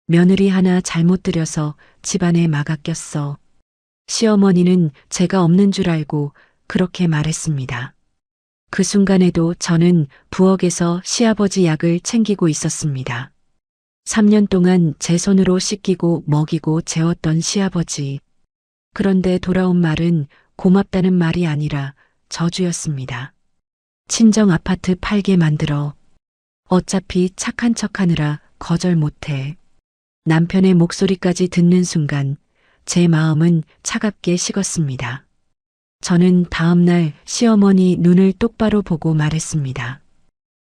며느리 하나 잘못 들여서 집안에 막아 꼈어. 시어머니는 제가 없는 줄 알고 그렇게 말했습니다. 그 순간에도 저는 부엌에서 시아버지 약을 챙기고 있었습니다. 3년 동안 제 손으로 씻기고 먹이고 재웠던 시아버지. 그런데 돌아온 말은 고맙다는 말이 아니라 저주였습니다. 친정 아파트 팔게 만들어. 어차피 착한 척하느라 거절 못해. 남편의 목소리까지 듣는 순간 제 마음은 차갑게 식었습니다. 저는 다음 날 시어머니 눈을 똑바로 보고 말했습니다.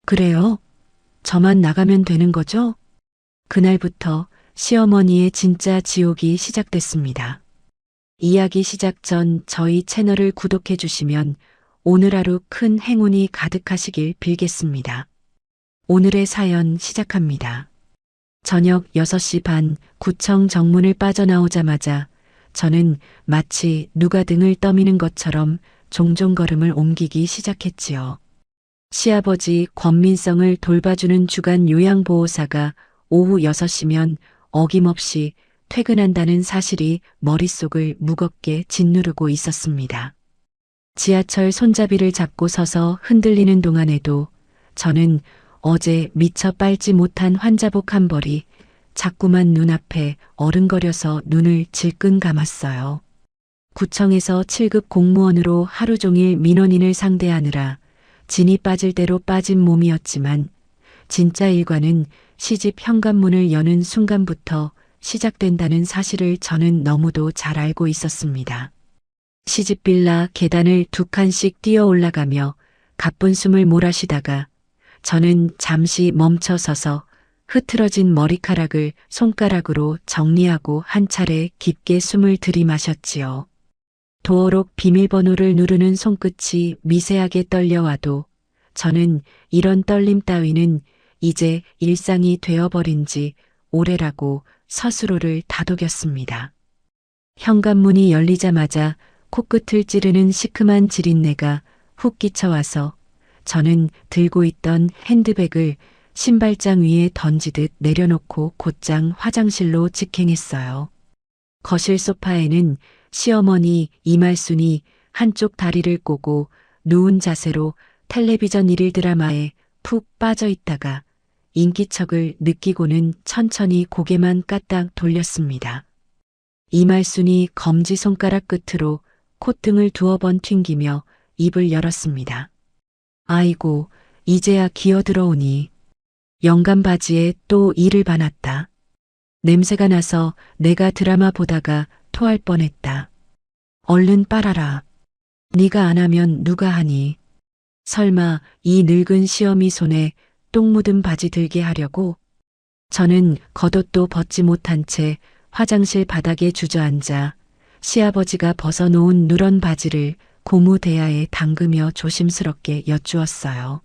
그래요? 저만 나가면 되는 거죠? 그날부터 시어머니의 진짜 지옥이 시작됐습니다. 이야기 시작 전 저희 채널을 구독해 주시면 오늘 하루 큰 행운이 가득하시길 빌겠습니다. 오늘의 사연 시작합니다. 저녁 6시 반 구청 정문을 빠져나오자마자 저는 마치 누가 등을 떠미는 것처럼 종종 걸음을 옮기기 시작했지요. 시아버지 권민성을 돌봐주는 주간 요양보호사가 오후 6시면 어김없이 퇴근한다는 사실이 머릿속을 무겁게 짓누르고 있었습니다. 지하철 손잡이를 잡고 서서 흔들리는 동안에도 저는 어제 미처 빨지 못한 환자복 한 벌이 자꾸만 눈앞에 어른거려서 눈을 질끈 감았어요. 구청에서 7급 공무원으로 하루 종일 민원인을 상대하느라 진이 빠질 대로 빠진 몸이었지만 진짜 일과는 시집 현관문을 여는 순간부터 시작된다는 사실을 저는 너무도 잘 알고 있었습니다. 시집 빌라 계단을 2칸씩 뛰어 올라가며 가쁜 숨을 몰아쉬다가 저는 잠시 멈춰 서서 흐트러진 머리카락을 손가락으로 정리하고 한 차례 깊게 숨을 들이마셨지요. 도어록 비밀번호를 누르는 손끝이 미세하게 떨려와도 저는 이런 떨림 따위는 이제 일상이 되어버린 지 오래라고 스스로를 다독였습니다. 현관문이 열리자마자 코끝을 찌르는 시큼한 지린내가 훅 끼쳐와서 저는 들고 있던 핸드백을 신발장 위에 던지듯 내려놓고 곧장 화장실로 직행했어요. 거실 소파에는 시어머니 이말순이 한쪽 다리를 꼬고 누운 자세로 텔레비전 일일 드라마에 푹 빠져 있다가 인기척을 느끼고는 천천히 고개만 까딱 돌렸습니다. 이말순이 검지손가락 끝으로 콧등을 2번 튕기며 입을 열었습니다. 아이고, 이제야 기어들어오니. 영감 바지에 또 이를 바났다. 냄새가 나서 내가 드라마 보다가 토할 뻔했다. 얼른 빨아라. 네가 안 하면 누가 하니. 설마 이 늙은 시어미 손에 똥 묻은 바지 들게 하려고? 저는 겉옷도 벗지 못한 채 화장실 바닥에 주저앉아 시아버지가 벗어놓은 누런 바지를 고무 대야에 담그며 조심스럽게 여쭈었어요.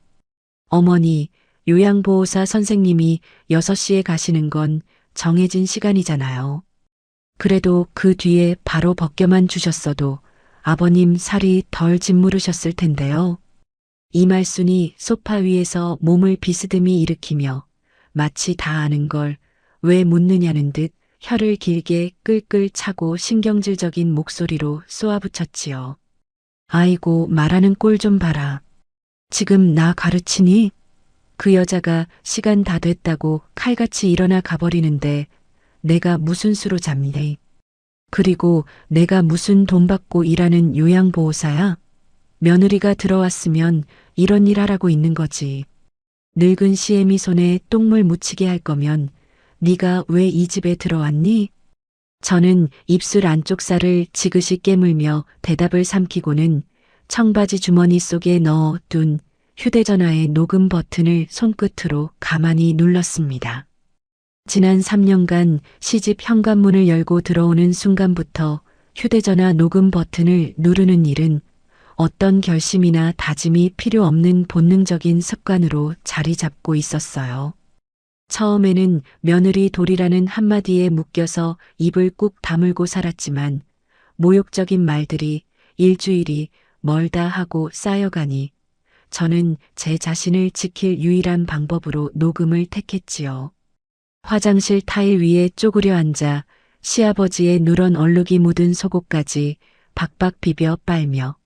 어머니, 요양보호사 선생님이 6시에 가시는 건 정해진 시간이잖아요. 그래도 그 뒤에 바로 벗겨만 주셨어도 아버님 살이 덜 짓무르셨을 텐데요. 이말순이 소파 위에서 몸을 비스듬히 일으키며 마치 다 아는 걸 왜 묻느냐는 듯 혀를 길게 끌끌 차고 신경질적인 목소리로 쏘아붙였지요. 아이고, 말하는 꼴 좀 봐라. 지금 나 가르치니? 그 여자가 시간 다 됐다고 칼같이 일어나 가버리는데 내가 무슨 수로 잡니? 그리고 내가 무슨 돈 받고 일하는 요양보호사야? 며느리가 들어왔으면 이런 일 하라고 있는 거지. 늙은 시애미 손에 똥물 묻히게 할 거면 네가 왜 이 집에 들어왔니? 저는 입술 안쪽 살을 지그시 깨물며 대답을 삼키고는 청바지 주머니 속에 넣어둔 휴대전화의 녹음 버튼을 손끝으로 가만히 눌렀습니다. 지난 3년간 시집 현관문을 열고 들어오는 순간부터 휴대전화 녹음 버튼을 누르는 일은 어떤 결심이나 다짐이 필요 없는 본능적인 습관으로 자리 잡고 있었어요. 처음에는 며느리 돌이라는 한마디에 묶여서 입을 꾹 다물고 살았지만 모욕적인 말들이 일주일이 멀다 하고 쌓여가니 저는 제 자신을 지킬 유일한 방법으로 녹음을 택했지요. 화장실 타일 위에 쪼그려 앉아 시아버지의 누런 얼룩이 묻은 속옷까지 박박 비벼 빨며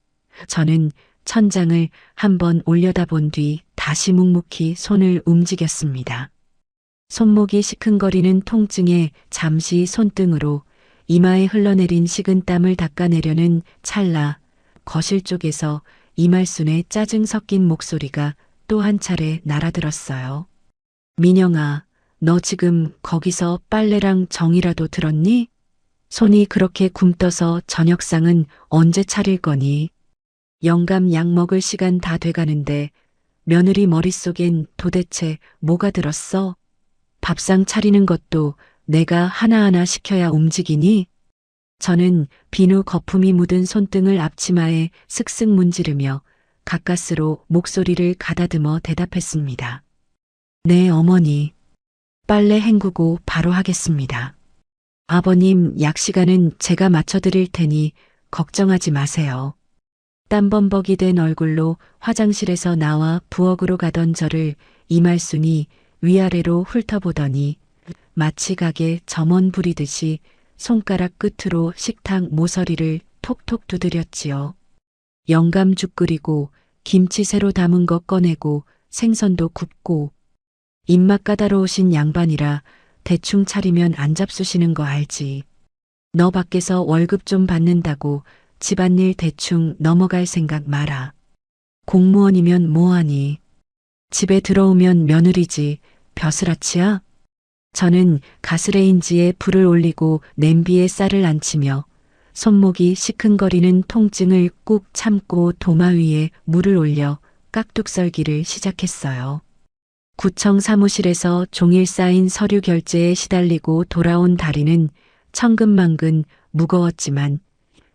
저는 천장을 한번 올려다본 뒤 다시 묵묵히 손을 움직였습니다. 손목이 시큰거리는 통증에 잠시 손등으로 이마에 흘러내린 식은땀을 닦아내려는 찰나 거실 쪽에서 이말순의 짜증 섞인 목소리가 또 한 차례 날아들었어요. 민영아, 너 지금 거기서 빨래랑 정이라도 들었니? 손이 그렇게 굼떠서 저녁상은 언제 차릴 거니? 영감 약 먹을 시간 다 돼가는데 며느리 머릿속엔 도대체 뭐가 들었어? 밥상 차리는 것도 내가 하나하나 시켜야 움직이니? 저는 비누 거품이 묻은 손등을 앞치마에 슥슥 문지르며 가까스로 목소리를 가다듬어 대답했습니다. 네, 어머니. 빨래 헹구고 바로 하겠습니다. 아버님, 약 시간은 제가 맞춰드릴 테니 걱정하지 마세요. 땀범벅이 된 얼굴로 화장실에서 나와 부엌으로 가던 저를 이말순이 위아래로 훑어보더니 마치 가게 점원 부리듯이 손가락 끝으로 식탁 모서리를 톡톡 두드렸지요. 영감죽 끓이고 김치 새로 담은 거 꺼내고 생선도 굽고 입맛 까다로우신 양반이라 대충 차리면 안 잡수시는 거 알지. 너 밖에서 월급 좀 받는다고 집안일 대충 넘어갈 생각 마라. 공무원이면 뭐하니. 집에 들어오면 며느리지 벼슬아치야? 저는 가스레인지에 불을 올리고 냄비에 쌀을 안치며 손목이 시큰거리는 통증을 꾹 참고 도마 위에 물을 올려 깍둑썰기를 시작했어요. 구청 사무실에서 종일 쌓인 서류 결제에 시달리고 돌아온 다리는 천근만근 무거웠지만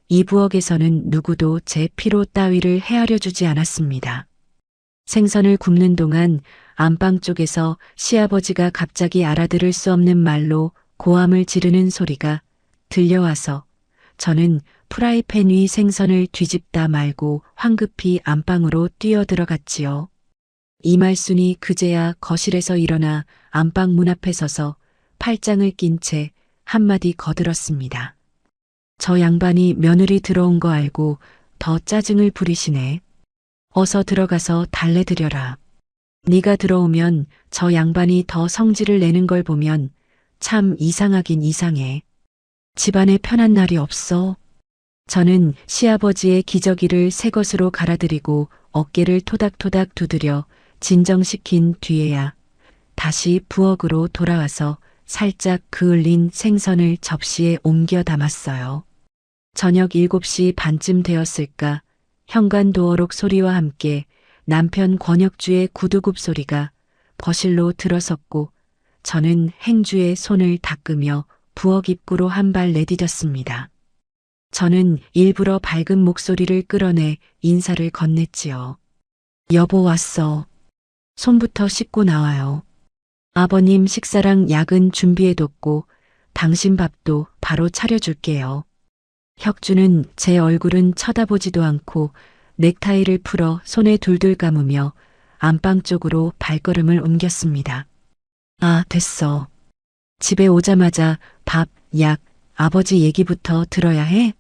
이 부엌에서는 누구도 제 피로 따위를 헤아려 주지 않았습니다. 생선을 굽는 동안 안방 쪽에서 시아버지가 갑자기 알아들을 수 없는 말로 고함을 지르는 소리가 들려와서 저는 프라이팬 위 생선을 뒤집다 말고 황급히 안방으로 뛰어들어갔지요. 이말순이 그제야 거실에서 일어나 안방 문 앞에 서서 팔짱을 낀 채 한마디 거들었습니다. 저 양반이 며느리 들어온 거 알고 더 짜증을 부리시네. 어서 들어가서 달래드려라. 네가 들어오면 저 양반이 더 성질을 내는 걸 보면 참 이상하긴 이상해. 집안에 편한 날이 없어. 저는 시아버지의 기저귀를 새 것으로 갈아들이고 어깨를 토닥토닥 두드려 진정시킨 뒤에야 다시 부엌으로 돌아와서 살짝 그을린 생선을 접시에 옮겨 담았어요. 저녁 7시 반쯤 되었을까 현관도어록 소리와 함께 남편 권혁주의 구두굽 소리가 거실로 들어섰고 저는 행주의 손을 닦으며 부엌 입구로 한 발 내디뎠습니다. 저는 일부러 밝은 목소리를 끌어내 인사를 건넸지요. 여보 왔어. 손부터 씻고 나와요. 아버님 식사랑 약은 준비해뒀고 당신 밥도 바로 차려줄게요. 혁주는 제 얼굴은 쳐다보지도 않고 넥타이를 풀어 손에 둘둘 감으며 안방 쪽으로 발걸음을 옮겼습니다. 아, 됐어. 집에 오자마자 밥, 약, 아버지 얘기부터 들어야 해?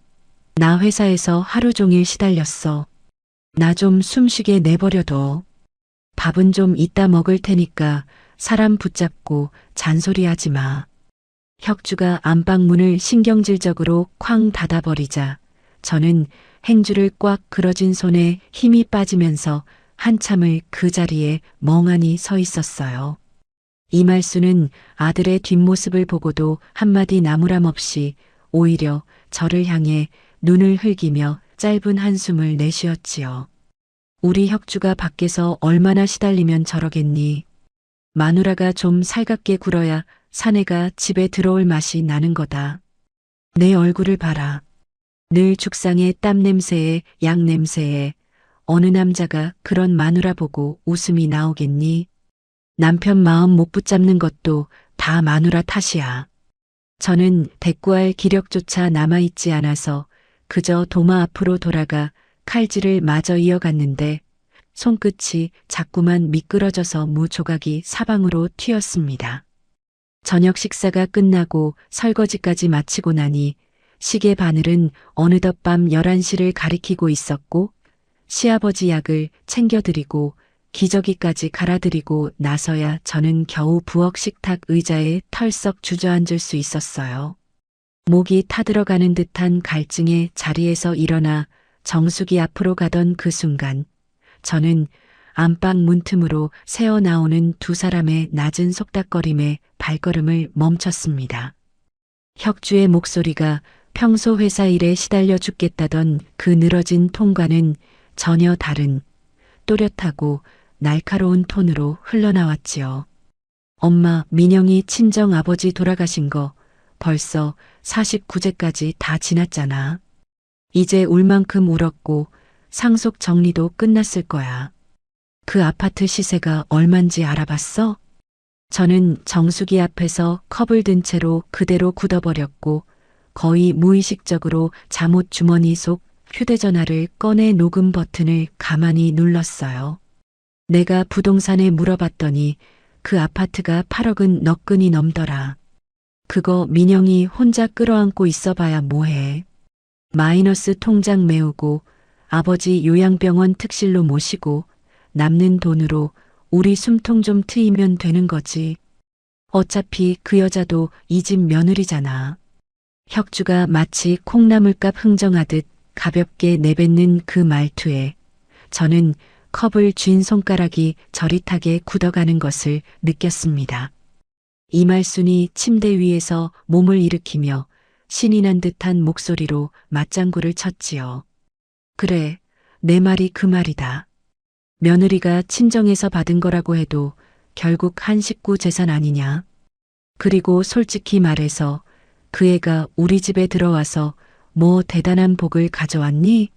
나 회사에서 하루 종일 시달렸어. 나 좀 숨쉬게 내버려둬. 밥은 좀 이따 먹을 테니까 사람 붙잡고 잔소리하지 마. 혁주가 안방 문을 신경질적으로 쾅 닫아버리자 저는 행주를 꽉 그러진 손에 힘이 빠지면서 한참을 그 자리에 멍하니 서 있었어요. 이말순은 아들의 뒷모습을 보고도 한마디 나무람 없이 오히려 저를 향해 눈을 흘기며 짧은 한숨을 내쉬었지요. 우리 혁주가 밖에서 얼마나 시달리면 저러겠니. 마누라가 좀 살갑게 굴어야 사내가 집에 들어올 맛이 나는 거다. 내 얼굴을 봐라. 늘 죽상에 땀 냄새에 약 냄새에 어느 남자가 그런 마누라 보고 웃음이 나오겠니? 남편 마음 못 붙잡는 것도 다 마누라 탓이야. 저는 대꾸할 기력조차 남아있지 않아서 그저 도마 앞으로 돌아가 칼질을 마저 이어갔는데 손끝이 자꾸만 미끄러져서 무 조각이 사방으로 튀었습니다. 저녁 식사가 끝나고 설거지까지 마치고 나니 시계 바늘은 어느덧 밤 11시를 가리키고 있었고 시아버지 약을 챙겨드리고 기저귀까지 갈아드리고 나서야 저는 겨우 부엌 식탁 의자에 털썩 주저앉을 수 있었어요. 목이 타들어가는 듯한 갈증에 자리에서 일어나 정숙이 앞으로 가던 그 순간 저는 안방 문틈으로 새어나오는 두 사람의 낮은 속닥거림에 발걸음을 멈췄습니다. 혁주의 목소리가 평소 회사 일에 시달려 죽겠다던 그 늘어진 톤과는 전혀 다른 또렷하고 날카로운 톤으로 흘러나왔지요. 엄마, 민영이 친정 아버지 돌아가신 거 벌써 49제까지 다 지났잖아. 이제 울 만큼 울었고 상속 정리도 끝났을 거야. 그 아파트 시세가 얼만지 알아봤어? 저는 정수기 앞에서 컵을 든 채로 그대로 굳어버렸고 거의 무의식적으로 잠옷 주머니 속 휴대전화를 꺼내 녹음 버튼을 가만히 눌렀어요. 내가 부동산에 물어봤더니 그 아파트가 8억은 너끈히 넘더라. 그거 민영이 혼자 끌어안고 있어봐야 뭐해. 마이너스 통장 메우고 아버지 요양병원 특실로 모시고 남는 돈으로 우리 숨통 좀 트이면 되는 거지. 어차피 그 여자도 이 집 며느리잖아. 혁주가 마치 콩나물값 흥정하듯 가볍게 내뱉는 그 말투에 저는 컵을 쥔 손가락이 저릿하게 굳어가는 것을 느꼈습니다. 이말순이 침대 위에서 몸을 일으키며 신이 난 듯한 목소리로 맞장구를 쳤지요. 그래, 내 말이 그 말이다. 며느리가 친정에서 받은 거라고 해도 결국 한 식구 재산 아니냐. 그리고 솔직히 말해서 그 애가 우리 집에 들어와서 뭐 대단한 복을 가져왔니?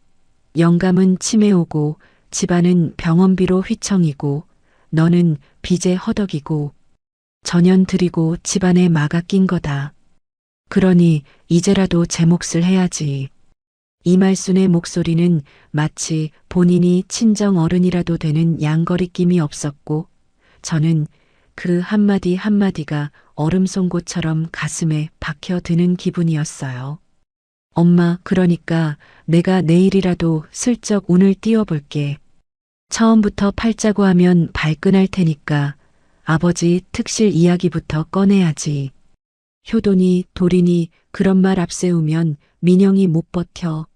영감은 치매 오고 집안은 병원비로 휘청이고 너는 빚에 허덕이고 전연 들이고 집안에 마가 낀 거다. 그러니 이제라도 제 몫을 해야지. 이말순의 목소리는 마치 본인이 친정 어른이라도 되는 양거리낌이 없었고 저는 그 한마디 한마디가 얼음 송곳처럼 가슴에 박혀드는 기분이었어요. 엄마, 그러니까 내가 내일이라도 슬쩍 운을 띄워볼게. 처음부터 팔자고 하면 발끈할 테니까 아버지 특실 이야기부터 꺼내야지. 효돈이, 도린이 그런 말 앞세우면 민영이 못 버텨.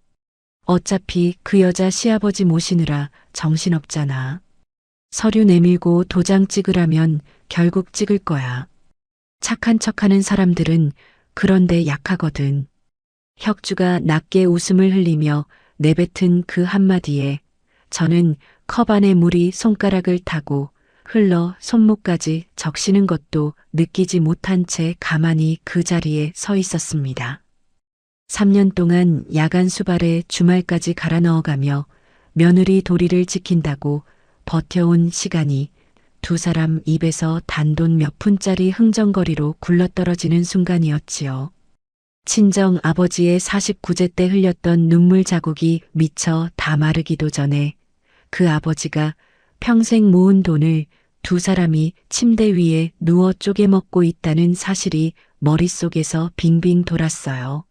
어차피 그 여자 시아버지 모시느라 정신없잖아. 서류 내밀고 도장 찍으라면 결국 찍을 거야. 착한 척하는 사람들은 그런데 약하거든. 혁주가 낮게 웃음을 흘리며 내뱉은 그 한마디에 저는 컵 안의 물이 손가락을 타고 흘러 손목까지 적시는 것도 느끼지 못한 채 가만히 그 자리에 서 있었습니다. 3년 동안 야간 수발에 주말까지 갈아 넣어가며 며느리 도리를 지킨다고 버텨온 시간이 두 사람 입에서 단돈 몇 푼짜리 흥정거리로 굴러떨어지는 순간이었지요. 친정 아버지의 49제 때 흘렸던 눈물 자국이 미처 다 마르기도 전에 그 아버지가 평생 모은 돈을 두 사람이 침대 위에 누워 쪼개 먹고 있다는 사실이 머릿속에서 빙빙 돌았어요.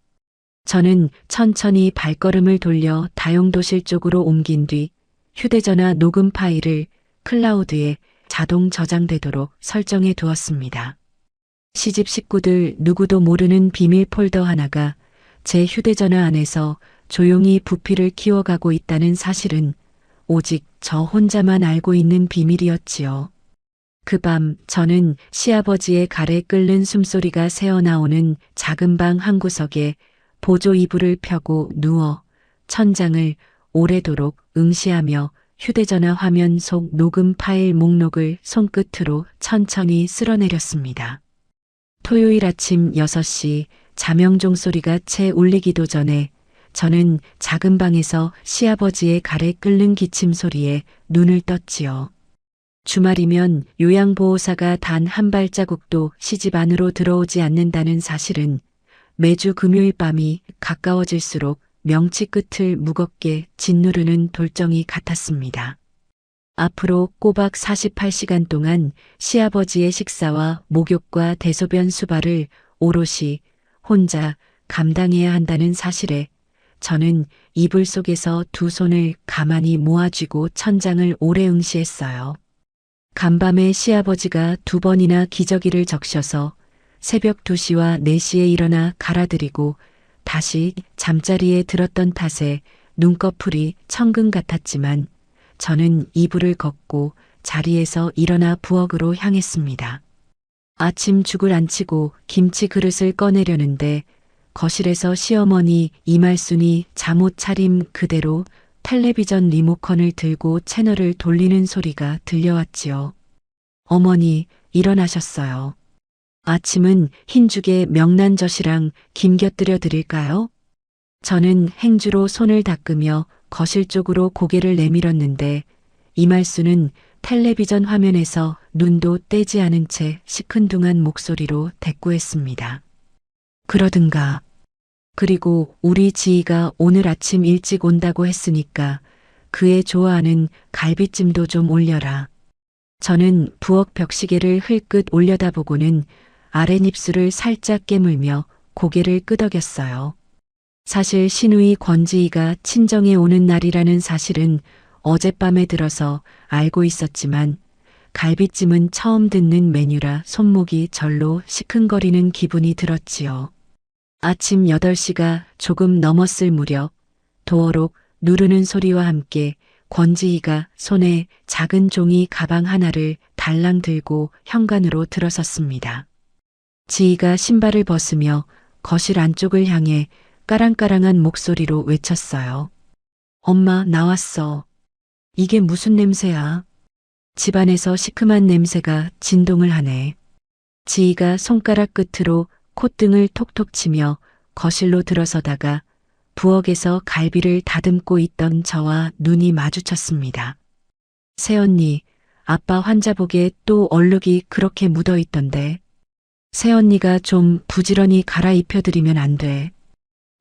저는 천천히 발걸음을 돌려 다용도실 쪽으로 옮긴 뒤 휴대전화 녹음 파일을 클라우드에 자동 저장되도록 설정해 두었습니다. 시집 식구들 누구도 모르는 비밀 폴더 하나가 제 휴대전화 안에서 조용히 부피를 키워가고 있다는 사실은 오직 저 혼자만 알고 있는 비밀이었지요. 그 밤 저는 시아버지의 가래 끓는 숨소리가 새어나오는 작은 방 한 구석에 보조 이불을 펴고 누워 천장을 오래도록 응시하며 휴대전화 화면 속 녹음 파일 목록을 손끝으로 천천히 쓸어내렸습니다. 토요일 아침 6시 자명종 소리가 채 울리기도 전에 저는 작은 방에서 시아버지의 가래 끓는 기침 소리에 눈을 떴지요. 주말이면 요양보호사가 단 한 발자국도 시집 안으로 들어오지 않는다는 사실은 매주 금요일 밤이 가까워질수록 명치 끝을 무겁게 짓누르는 돌정이 같았습니다. 앞으로 꼬박 48시간 동안 시아버지의 식사와 목욕과 대소변 수발을 오롯이 혼자 감당해야 한다는 사실에 저는 이불 속에서 두 손을 가만히 모아쥐고 천장을 오래 응시했어요. 간밤에 시아버지가 두 번이나 기저귀를 적셔서 새벽 2시와 4시에 일어나 갈아드리고 다시 잠자리에 들었던 탓에 눈꺼풀이 천근 같았지만 저는 이불을 걷고 자리에서 일어나 부엌으로 향했습니다. 아침 죽을 안 치고 김치 그릇을 꺼내려는데 거실에서 시어머니 이말순이 잠옷 차림 그대로 텔레비전 리모컨을 들고 채널을 돌리는 소리가 들려왔지요. 어머니, 일어나셨어요. 아침은 흰죽에 명란젓이랑 김 곁들여 드릴까요? 저는 행주로 손을 닦으며 거실 쪽으로 고개를 내밀었는데 이말수는 텔레비전 화면에서 눈도 떼지 않은 채 시큰둥한 목소리로 대꾸했습니다. 그러든가. 그리고 우리 지희가 오늘 아침 일찍 온다고 했으니까 그애 좋아하는 갈비찜도 좀 올려라. 저는 부엌 벽시계를 흘끗 올려다보고는 아랫입술을 살짝 깨물며 고개를 끄덕였어요. 사실 시누이 권지희가 친정에 오는 날이라는 사실은 어젯밤에 들어서 알고 있었지만 갈비찜은 처음 듣는 메뉴라 손목이 절로 시큰거리는 기분이 들었지요. 아침 8시가 조금 넘었을 무렵 도어록 누르는 소리와 함께 권지희가 손에 작은 종이 가방 하나를 달랑 들고 현관으로 들어섰습니다. 지희가 신발을 벗으며 거실 안쪽을 향해 까랑까랑한 목소리로 외쳤어요. 엄마, 나왔어. 이게 무슨 냄새야? 집안에서 시큼한 냄새가 진동을 하네. 지희가 손가락 끝으로 콧등을 톡톡 치며 거실로 들어서다가 부엌에서 갈비를 다듬고 있던 저와 눈이 마주쳤습니다. 새언니, 아빠 환자복에 또 얼룩이 그렇게 묻어 있던데. 새언니가 좀 부지런히 갈아입혀드리면 안 돼.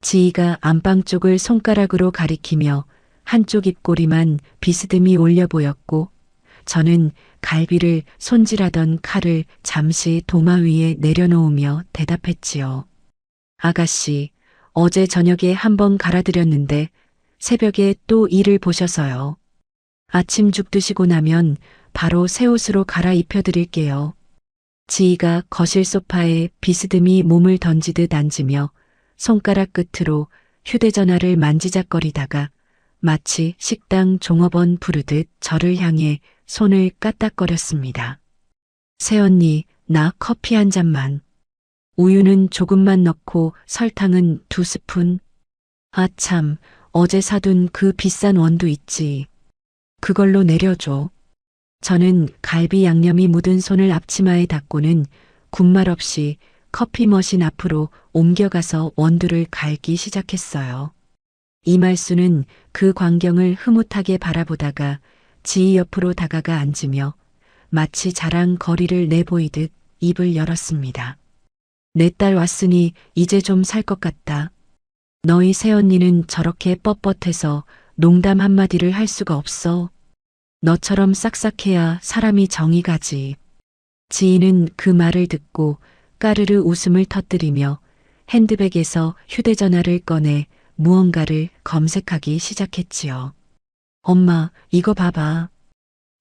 지희가 안방 쪽을 손가락으로 가리키며 한쪽 입꼬리만 비스듬히 올려 보였고 저는 갈비를 손질하던 칼을 잠시 도마 위에 내려놓으며 대답했지요. 아가씨, 어제 저녁에 한번 갈아드렸는데 새벽에 또 일을 보셔서요. 아침 죽 드시고 나면 바로 새 옷으로 갈아입혀드릴게요. 지희가 거실 소파에 비스듬히 몸을 던지듯 앉으며 손가락 끝으로 휴대전화를 만지작거리다가 마치 식당 종업원 부르듯 저를 향해 손을 까딱거렸습니다. 새언니, 나 커피 한 잔만. 우유는 조금만 넣고 설탕은 2스푼. 아 참, 어제 사둔 그 비싼 원두 있지. 그걸로 내려줘. 저는 갈비 양념이 묻은 손을 앞치마에 닦고는 군말 없이 커피 머신 앞으로 옮겨가서 원두를 갈기 시작했어요. 이말수는 그 광경을 흐뭇하게 바라보다가 지희 옆으로 다가가 앉으며 마치 자랑거리를 내보이듯 입을 열었습니다. 내 딸 왔으니 이제 좀 살 것 같다. 너희 새언니는 저렇게 뻣뻣해서 농담 한마디를 할 수가 없어. 너처럼 싹싹해야 사람이 정이 가지. 지희는 그 말을 듣고 까르르 웃음을 터뜨리며 핸드백에서 휴대전화를 꺼내 무언가를 검색하기 시작했지요. 엄마, 이거 봐봐.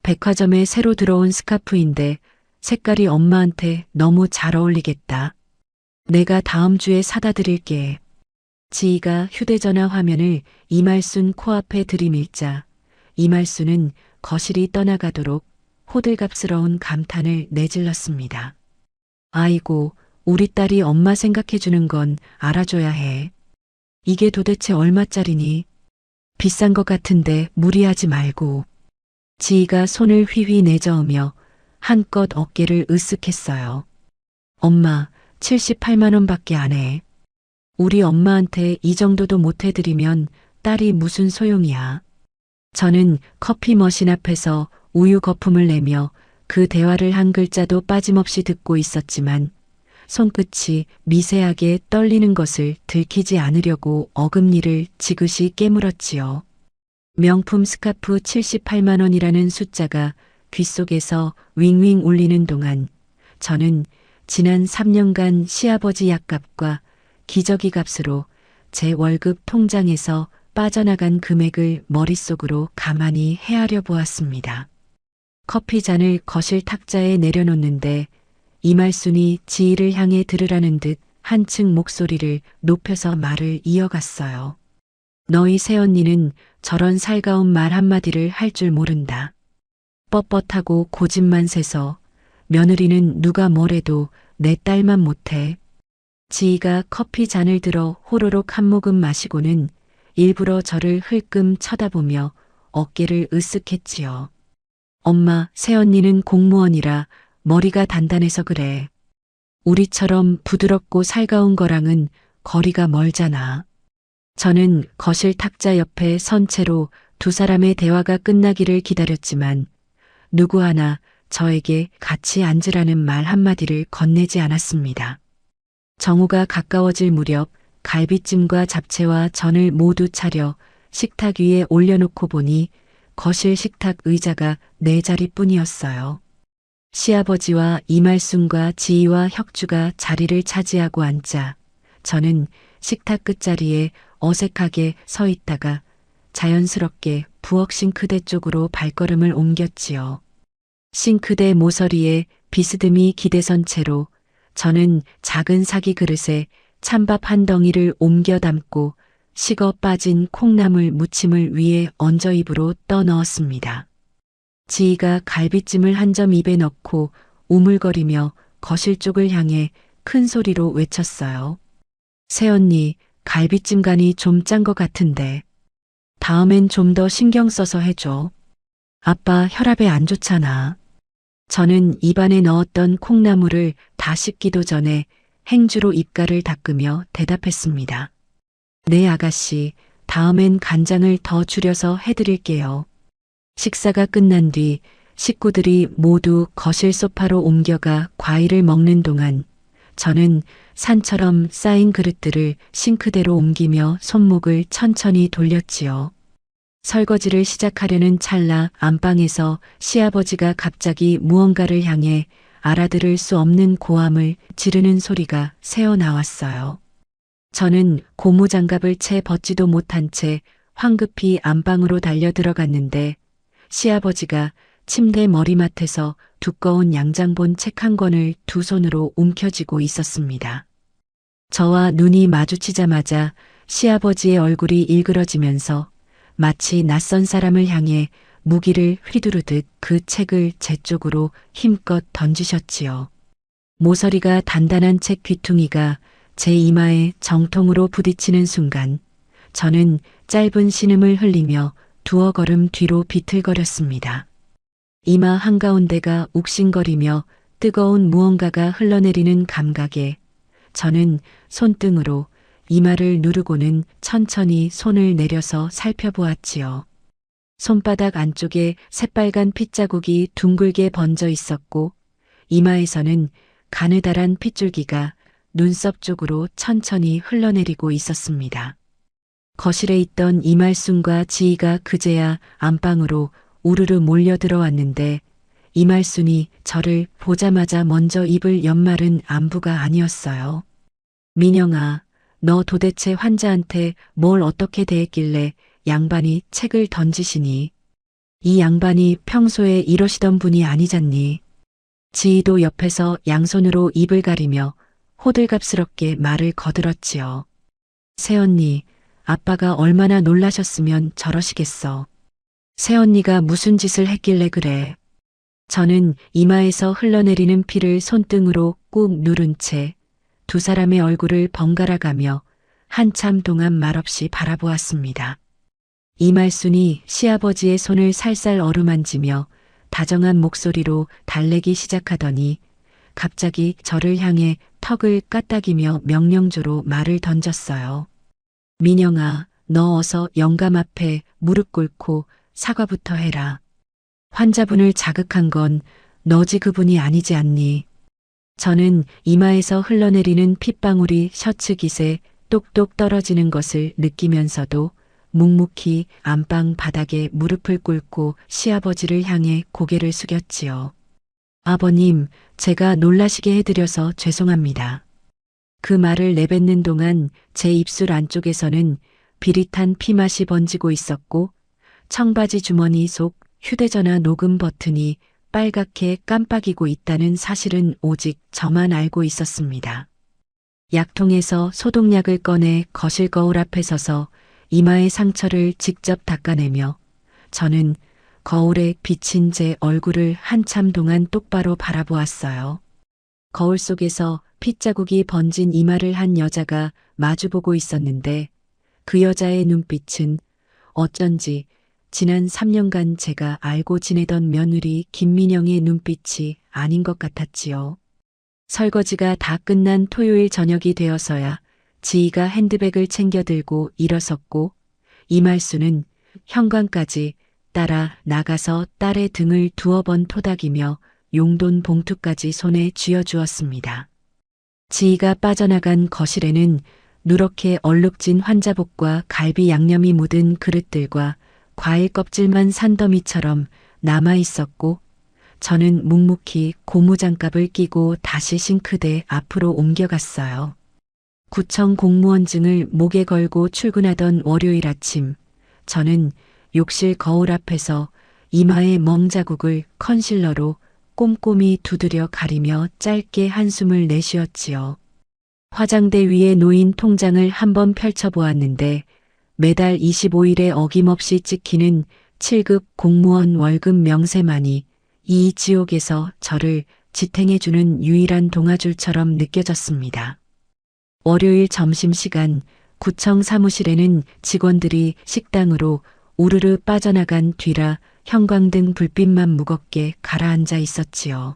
백화점에 새로 들어온 스카프인데 색깔이 엄마한테 너무 잘 어울리겠다. 내가 다음 주에 사다 드릴게. 지희가 휴대전화 화면을 이말순 코앞에 들이밀자 이말순은 거실이 떠나가도록 호들갑스러운 감탄을 내질렀습니다. 아이고, 우리 딸이 엄마 생각해주는 건 알아줘야 해. 이게 도대체 얼마짜리니? 비싼 것 같은데 무리하지 말고. 지희가 손을 휘휘 내저으며 한껏 어깨를 으쓱했어요. 엄마, 78만 원밖에 안 해. 우리 엄마한테 이 정도도 못 해드리면 딸이 무슨 소용이야. 저는 커피 머신 앞에서 우유 거품을 내며 그 대화를 한 글자도 빠짐없이 듣고 있었지만 손끝이 미세하게 떨리는 것을 들키지 않으려고 어금니를 지그시 깨물었지요. 명품 스카프 78만 원이라는 숫자가 귓속에서 윙윙 울리는 동안 저는 지난 3년간 시아버지 약값과 기저귀 값으로 제 월급 통장에서 빠져나간 금액을 머릿속으로 가만히 헤아려 보았습니다. 커피 잔을 거실 탁자에 내려놓는데 이말순이 지희를 향해 들으라는 듯 한층 목소리를 높여서 말을 이어갔어요. 너희 새언니는 저런 살가운 말 한마디를 할 줄 모른다. 뻣뻣하고 고집만 세서 며느리는 누가 뭐래도 내 딸만 못해. 지희가 커피 잔을 들어 호로록 한 모금 마시고는 일부러 저를 흘끔 쳐다보며 어깨를 으쓱했지요. 엄마, 새언니는 공무원이라 머리가 단단해서 그래. 우리처럼 부드럽고 살가운 거랑은 거리가 멀잖아. 저는 거실 탁자 옆에 선 채로 두 사람의 대화가 끝나기를 기다렸지만 누구 하나 저에게 같이 앉으라는 말 한마디를 건네지 않았습니다. 정오가 가까워질 무렵 갈비찜과 잡채와 전을 모두 차려 식탁 위에 올려놓고 보니 거실 식탁 의자가 네 자리뿐이었어요. 시아버지와 이말순과 지희와 혁주가 자리를 차지하고 앉자 저는 식탁 끝자리에 어색하게 서 있다가 자연스럽게 부엌 싱크대 쪽으로 발걸음을 옮겼지요. 싱크대 모서리에 비스듬히 기대선 채로 저는 작은 사기 그릇에 찬밥 한 덩이를 옮겨 담고 식어 빠진 콩나물 무침을 위에 얹어 입으로 떠넣었습니다. 지희가 갈비찜을 한 점 입에 넣고 우물거리며 거실 쪽을 향해 큰 소리로 외쳤어요. 새언니, 갈비찜 간이 좀 짠 것 같은데. 다음엔 좀 더 신경 써서 해줘. 아빠 혈압에 안 좋잖아. 저는 입안에 넣었던 콩나물을 다 씹기도 전에 행주로 입가를 닦으며 대답했습니다. 네 아가씨, 다음엔 간장을 더 줄여서 해드릴게요. 식사가 끝난 뒤 식구들이 모두 거실 소파로 옮겨가 과일을 먹는 동안 저는 산처럼 쌓인 그릇들을 싱크대로 옮기며 손목을 천천히 돌렸지요. 설거지를 시작하려는 찰나 안방에서 시아버지가 갑자기 무언가를 향해 알아들을 수 없는 고함을 지르는 소리가 새어나왔어요. 저는 고무장갑을 채 벗지도 못한 채 황급히 안방으로 달려 들어갔는데 시아버지가 침대 머리맡에서 두꺼운 양장본 책 한 권을 두 손으로 움켜쥐고 있었습니다. 저와 눈이 마주치자마자 시아버지의 얼굴이 일그러지면서 마치 낯선 사람을 향해 무기를 휘두르듯 그 책을 제 쪽으로 힘껏 던지셨지요. 모서리가 단단한 책 귀퉁이가 제 이마에 정통으로 부딪히는 순간 저는 짧은 신음을 흘리며 두어 걸음 뒤로 비틀거렸습니다. 이마 한가운데가 욱신거리며 뜨거운 무언가가 흘러내리는 감각에 저는 손등으로 이마를 누르고는 천천히 손을 내려서 살펴보았지요. 손바닥 안쪽에 새빨간 핏자국이 둥글게 번져 있었고 이마에서는 가느다란 핏줄기가 눈썹 쪽으로 천천히 흘러내리고 있었습니다. 거실에 있던 이말순과 지희가 그제야 안방으로 우르르 몰려 들어왔는데 이말순이 저를 보자마자 먼저 입을 연 말은 안부가 아니었어요. 민영아, 너 도대체 환자한테 뭘 어떻게 대했길래 양반이 책을 던지시니? 이 양반이 평소에 이러시던 분이 아니잖니. 지희도 옆에서 양손으로 입을 가리며 호들갑스럽게 말을 거들었지요. 새언니, 아빠가 얼마나 놀라셨으면 저러시겠어. 새언니가 무슨 짓을 했길래 그래. 저는 이마에서 흘러내리는 피를 손등으로 꾹 누른 채 두 사람의 얼굴을 번갈아 가며 한참 동안 말없이 바라보았습니다. 이말순이 시아버지의 손을 살살 어루만지며 다정한 목소리로 달래기 시작하더니 갑자기 저를 향해 턱을 까딱이며 명령조로 말을 던졌어요. 민영아, 너 어서 영감 앞에 무릎 꿇고 사과부터 해라. 환자분을 자극한 건 너지 그분이 아니지 않니? 저는 이마에서 흘러내리는 핏방울이 셔츠 깃에 똑똑 떨어지는 것을 느끼면서도 묵묵히 안방 바닥에 무릎을 꿇고 시아버지를 향해 고개를 숙였지요. 아버님, 제가 놀라시게 해드려서 죄송합니다. 그 말을 내뱉는 동안 제 입술 안쪽에서는 비릿한 피맛이 번지고 있었고 청바지 주머니 속 휴대전화 녹음 버튼이 빨갛게 깜빡이고 있다는 사실은 오직 저만 알고 있었습니다. 약통에서 소독약을 꺼내 거실 거울 앞에 서서 이마의 상처를 직접 닦아내며 저는 거울에 비친 제 얼굴을 한참 동안 똑바로 바라보았어요. 거울 속에서 핏자국이 번진 이마를 한 여자가 마주보고 있었는데 그 여자의 눈빛은 어쩐지 지난 3년간 제가 알고 지내던 며느리 김민영의 눈빛이 아닌 것 같았지요. 설거지가 다 끝난 토요일 저녁이 되어서야 지희가 핸드백을 챙겨 들고 일어섰고 이말수는 현관까지 따라 나가서 딸의 등을 두어 번 토닥이며 용돈 봉투까지 손에 쥐어주었습니다. 지희가 빠져나간 거실에는 누렇게 얼룩진 환자복과 갈비 양념이 묻은 그릇들과 과일 껍질만 산더미처럼 남아 있었고 저는 묵묵히 고무장갑을 끼고 다시 싱크대 앞으로 옮겨갔어요. 구청 공무원증을 목에 걸고 출근하던 월요일 아침, 저는 욕실 거울 앞에서 이마의 멍자국을 컨실러로 꼼꼼히 두드려 가리며 짧게 한숨을 내쉬었지요. 화장대 위에 놓인 통장을 한번 펼쳐보았는데 매달 25일에 어김없이 찍히는 7급 공무원 월급 명세만이 이 지옥에서 저를 지탱해주는 유일한 동아줄처럼 느껴졌습니다. 월요일 점심시간 구청 사무실에는 직원들이 식당으로 우르르 빠져나간 뒤라 형광등 불빛만 무겁게 가라앉아 있었지요.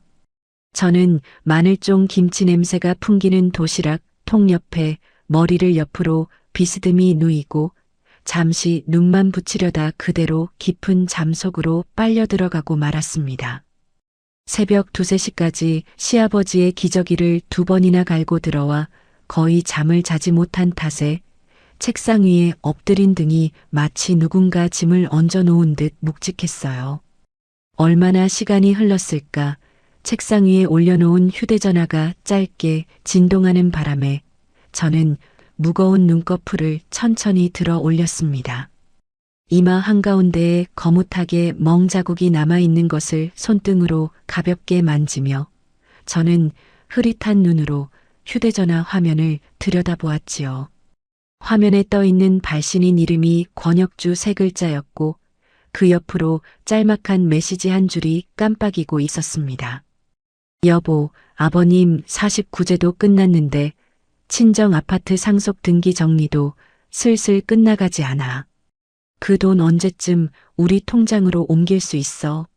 저는 마늘종 김치 냄새가 풍기는 도시락 통 옆에 머리를 옆으로 비스듬히 누이고 잠시 눈만 붙이려다 그대로 깊은 잠 속으로 빨려 들어가고 말았습니다. 새벽 2, 3시까지 시아버지의 기저귀를 2번이나 갈고 들어와 거의 잠을 자지 못한 탓에 책상 위에 엎드린 등이 마치 누군가 짐을 얹어 놓은 듯 묵직했어요. 얼마나 시간이 흘렀을까 책상 위에 올려놓은 휴대전화가 짧게 진동하는 바람에 저는 무거운 눈꺼풀을 천천히 들어 올렸습니다. 이마 한가운데에 거뭇하게 멍자국이 남아있는 것을 손등으로 가볍게 만지며 저는 흐릿한 눈으로 휴대전화 화면을 들여다보았지요. 화면에 떠있는 발신인 이름이 권혁주 3글자였고 그 옆으로 짤막한 메시지 한 줄이 깜빡이고 있었습니다. 여보, 아버님 49제도 끝났는데 친정 아파트 상속 등기 정리도 슬슬 끝나가지 않아. 그 돈 언제쯤 우리 통장으로 옮길 수 있어?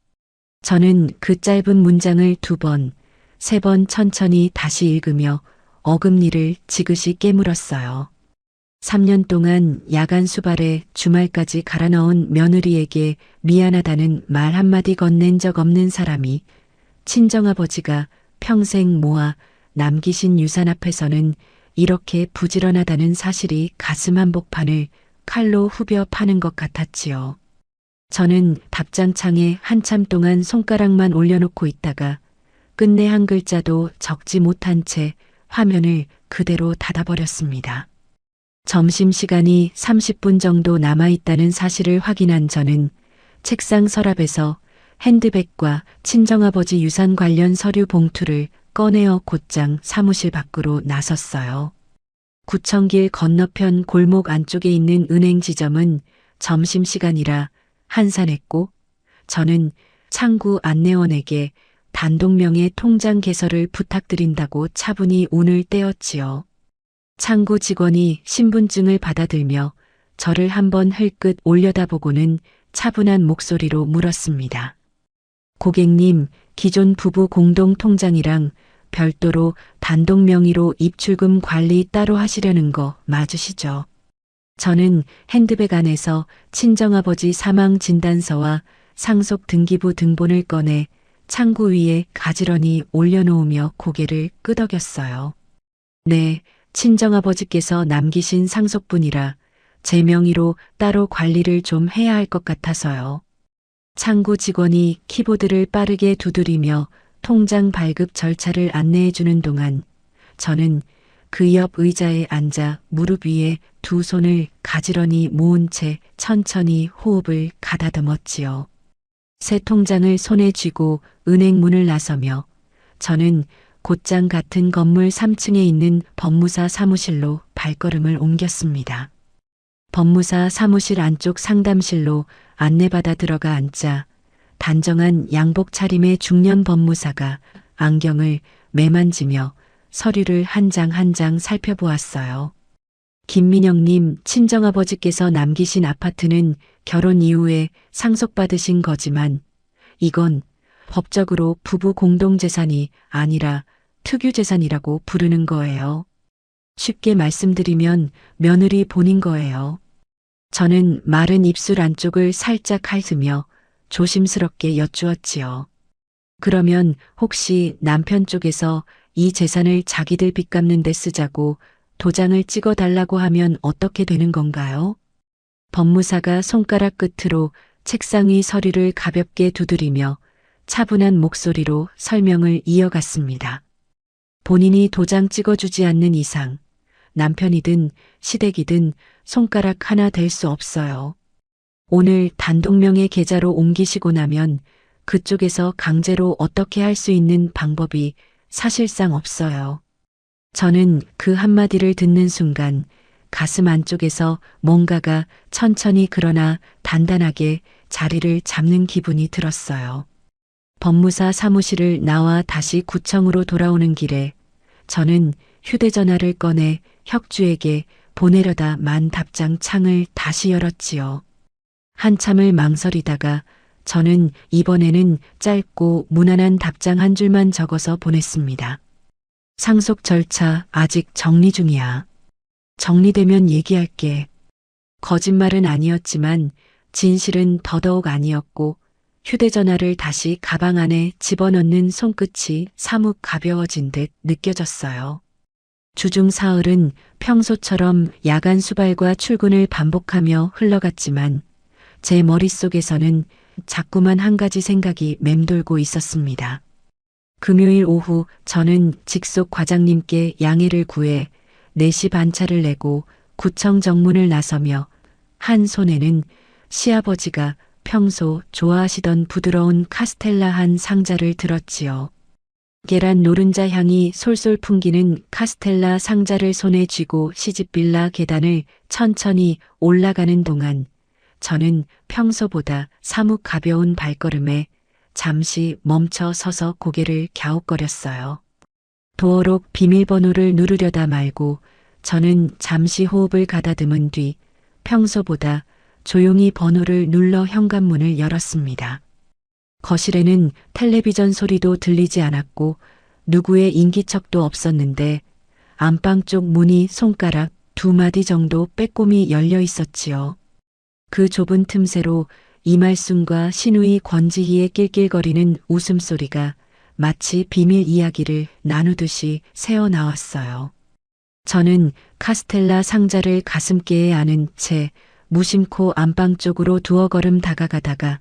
저는 그 짧은 문장을 2번, 3번 천천히 다시 읽으며 어금니를 지그시 깨물었어요. 3년 동안 야간 수발에 주말까지 갈아 넣은 며느리에게 미안하다는 말 한마디 건넨 적 없는 사람이 친정아버지가 평생 모아 남기신 유산 앞에서는 이렇게 부지런하다는 사실이 가슴 한복판을 칼로 후벼 파는 것 같았지요. 저는 답장창에 한참 동안 손가락만 올려놓고 있다가 끝내 한 글자도 적지 못한 채 화면을 그대로 닫아버렸습니다. 점심시간이 30분 정도 남아있다는 사실을 확인한 저는 책상 서랍에서 핸드백과 친정아버지 유산 관련 서류 봉투를 꺼내어 곧장 사무실 밖으로 나섰어요. 구청길 건너편 골목 안쪽에 있는 은행 지점은 점심시간이라 한산했고 저는 창구 안내원에게 단독명의 통장 개설을 부탁드린다고 차분히 운을 떼었지요. 창구 직원이 신분증을 받아들며 저를 한번 흘끗 올려다보고는 차분한 목소리로 물었습니다. 고객님, 기존 부부 공동 통장이랑 별도로 단독 명의로 입출금 관리 따로 하시려는 거 맞으시죠? 저는 핸드백 안에서 친정아버지 사망 진단서와 상속 등기부 등본을 꺼내 창구 위에 가지런히 올려놓으며 고개를 끄덕였어요. 네, 친정아버지께서 남기신 상속분이라 제 명의로 따로 관리를 좀 해야 할 것 같아서요. 창구 직원이 키보드를 빠르게 두드리며 통장 발급 절차를 안내해 주는 동안 저는 그 옆 의자에 앉아 무릎 위에 두 손을 가지런히 모은 채 천천히 호흡을 가다듬었지요. 새 통장을 손에 쥐고 은행 문을 나서며 저는 곧장 같은 건물 3층에 있는 법무사 사무실로 발걸음을 옮겼습니다. 법무사 사무실 안쪽 상담실로 안내받아 들어가 앉자 단정한 양복 차림의 중년 법무사가 안경을 매만지며 서류를 한 장 한 장 살펴보았어요. 김민영님 친정아버지께서 남기신 아파트는 결혼 이후에 상속받으신 거지만 이건 법적으로 부부 공동재산이 아니라 특유재산이라고 부르는 거예요. 쉽게 말씀드리면 며느리 본인 거예요. 저는 마른 입술 안쪽을 살짝 핥으며 조심스럽게 여쭈었지요. 그러면 혹시 남편 쪽에서 이 재산을 자기들 빚 갚는 데 쓰자고 도장을 찍어 달라고 하면 어떻게 되는 건가요? 법무사가 손가락 끝으로 책상 위 서류를 가볍게 두드리며 차분한 목소리로 설명을 이어갔습니다. 본인이 도장 찍어주지 않는 이상 남편이든 시댁이든 손가락 하나 댈 수 없어요. 오늘 단독명의 계좌로 옮기시고 나면 그쪽에서 강제로 어떻게 할 수 있는 방법이 사실상 없어요. 저는 그 한마디를 듣는 순간 가슴 안쪽에서 뭔가가 천천히 그러나 단단하게 자리를 잡는 기분이 들었어요. 법무사 사무실을 나와 다시 구청으로 돌아오는 길에 저는 휴대전화를 꺼내 혁주에게 보내려다 만 답장 창을 다시 열었지요. 한참을 망설이다가 저는 이번에는 짧고 무난한 답장 한 줄만 적어서 보냈습니다. 상속 절차 아직 정리 중이야. 정리되면 얘기할게. 거짓말은 아니었지만 진실은 더더욱 아니었고 휴대전화를 다시 가방 안에 집어넣는 손끝이 사뭇 가벼워진 듯 느껴졌어요. 주중 사흘은 평소처럼 야간 수발과 출근을 반복하며 흘러갔지만 제 머릿속에서는 자꾸만 한 가지 생각이 맴돌고 있었습니다. 금요일 오후 저는 직속 과장님께 양해를 구해 4시 반차를 내고 구청 정문을 나서며 한 손에는 시아버지가 평소 좋아하시던 부드러운 카스텔라 한 상자를 들었지요. 계란 노른자 향이 솔솔 풍기는 카스텔라 상자를 손에 쥐고 시집빌라 계단을 천천히 올라가는 동안 저는 평소보다 사뭇 가벼운 발걸음에 잠시 멈춰 서서 고개를 갸웃거렸어요. 도어록 비밀번호를 누르려다 말고 저는 잠시 호흡을 가다듬은 뒤 평소보다 조용히 번호를 눌러 현관문을 열었습니다. 거실에는 텔레비전 소리도 들리지 않았고 누구의 인기척도 없었는데 안방 쪽 문이 손가락 2마디 정도 빼꼼히 열려 있었지요. 그 좁은 틈새로 이말순과 시누이 권지희의 낄낄거리는 웃음소리가 마치 비밀 이야기를 나누듯이 새어나왔어요. 저는 카스텔라 상자를 가슴께에 안은 채 무심코 안방 쪽으로 두어 걸음 다가가다가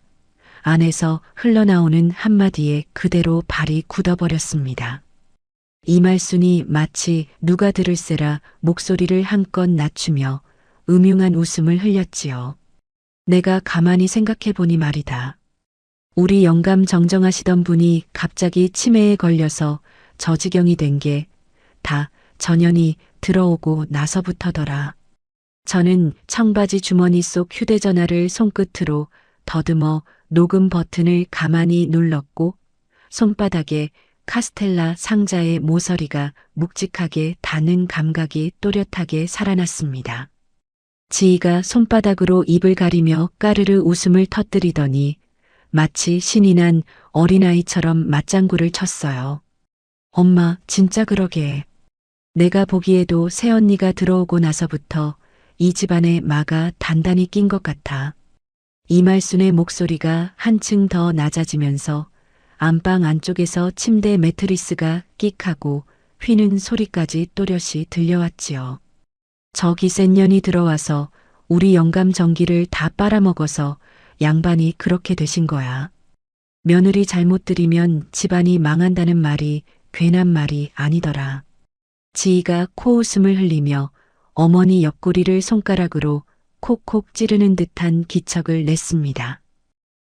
안에서 흘러나오는 한마디에 그대로 발이 굳어버렸습니다. 이말순이 마치 누가 들을세라 목소리를 한껏 낮추며 음흉한 웃음을 흘렸지요. 내가 가만히 생각해보니 말이다. 우리 영감 정정하시던 분이 갑자기 치매에 걸려서 저 지경이 된 게 다 전현이 들어오고 나서부터더라. 저는 청바지 주머니 속 휴대전화를 손끝으로 더듬어 녹음 버튼을 가만히 눌렀고 손바닥에 카스텔라 상자의 모서리가 묵직하게 닿는 감각이 또렷하게 살아났습니다. 지희가 손바닥으로 입을 가리며 까르르 웃음을 터뜨리더니 마치 신이 난 어린아이처럼 맞장구를 쳤어요. 엄마, 진짜 그러게. 내가 보기에도 새언니가 들어오고 나서부터 이 집안에 마가 단단히 낀 것 같아. 이말순의 목소리가 한층 더 낮아지면서 안방 안쪽에서 침대 매트리스가 끽하고 휘는 소리까지 또렷이 들려왔지요. 저 기센년이 들어와서 우리 영감 전기를 다 빨아먹어서 양반이 그렇게 되신 거야. 며느리 잘못 들이면 집안이 망한다는 말이 괜한 말이 아니더라. 지희가 코웃음을 흘리며 어머니 옆구리를 손가락으로 콕콕 찌르는 듯한 기척을 냈습니다.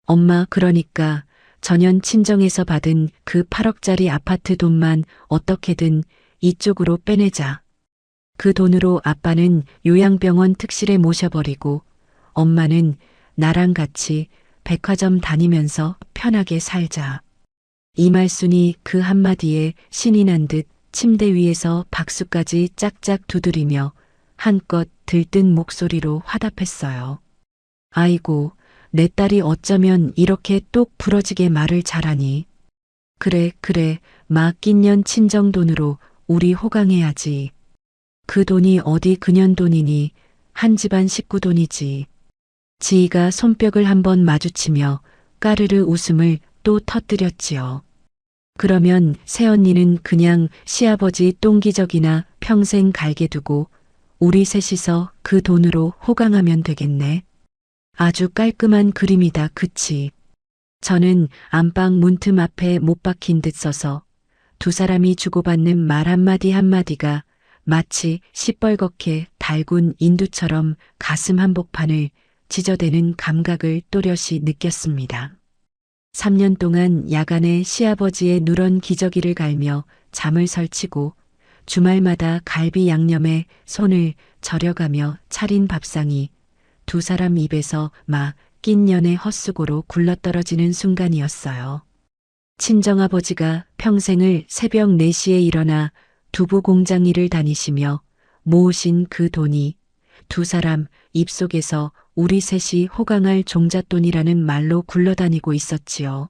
엄마, 그러니까 전현 친정에서 받은 그 8억짜리 아파트 돈만 어떻게든 이쪽으로 빼내자. 그 돈으로 아빠는 요양병원 특실에 모셔버리고 엄마는 나랑 같이 백화점 다니면서 편하게 살자. 이말순이 그 한마디에 신이 난 듯 침대 위에서 박수까지 짝짝 두드리며 한껏 들뜬 목소리로 화답했어요. 아이고, 내 딸이 어쩌면 이렇게 똑 부러지게 말을 잘하니. 그래, 마 낀년 친정 돈으로 우리 호강해야지. 그 돈이 어디 그년 돈이니 한 집안 식구 돈이지. 지희가 손뼉을 한번 마주치며 까르르 웃음을 또 터뜨렸지요. 그러면 새언니는 그냥 시아버지 똥기저귀나 평생 갈게 두고 우리 셋이서 그 돈으로 호강하면 되겠네. 아주 깔끔한 그림이다, 그치? 저는 안방 문틈 앞에 못 박힌 듯 서서 두 사람이 주고받는 말 한마디 한마디가 마치 시뻘겋게 달군 인두처럼 가슴 한복판을 찢어대는 감각을 또렷이 느꼈습니다. 3년 동안 야간에 시아버지의 누런 기저귀를 갈며 잠을 설치고 주말마다 갈비 양념에 손을 절여가며 차린 밥상이 두 사람 입에서 막 낀 년의 헛수고로 굴러떨어지는 순간이었어요. 친정아버지가 평생을 새벽 4시에 일어나 두부 공장 일을 다니시며 모으신 그 돈이 두 사람 입속에서 우리 셋이 호강할 종잣돈이라는 말로 굴러다니고 있었지요.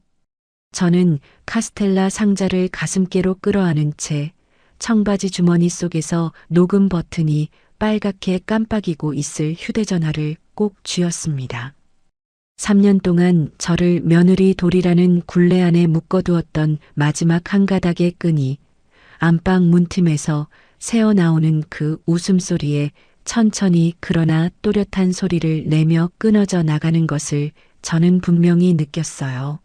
저는 카스텔라 상자를 가슴께로 끌어안은 채 청바지 주머니 속에서 녹음 버튼이 빨갛게 깜빡이고 있을 휴대전화를 꼭 쥐었습니다. 3년 동안 저를 며느리 돌이라는 굴레 안에 묶어두었던 마지막 한 가닥의 끈이 안방 문틈에서 새어나오는 그 웃음소리에 천천히 그러나 또렷한 소리를 내며 끊어져 나가는 것을 저는 분명히 느꼈어요.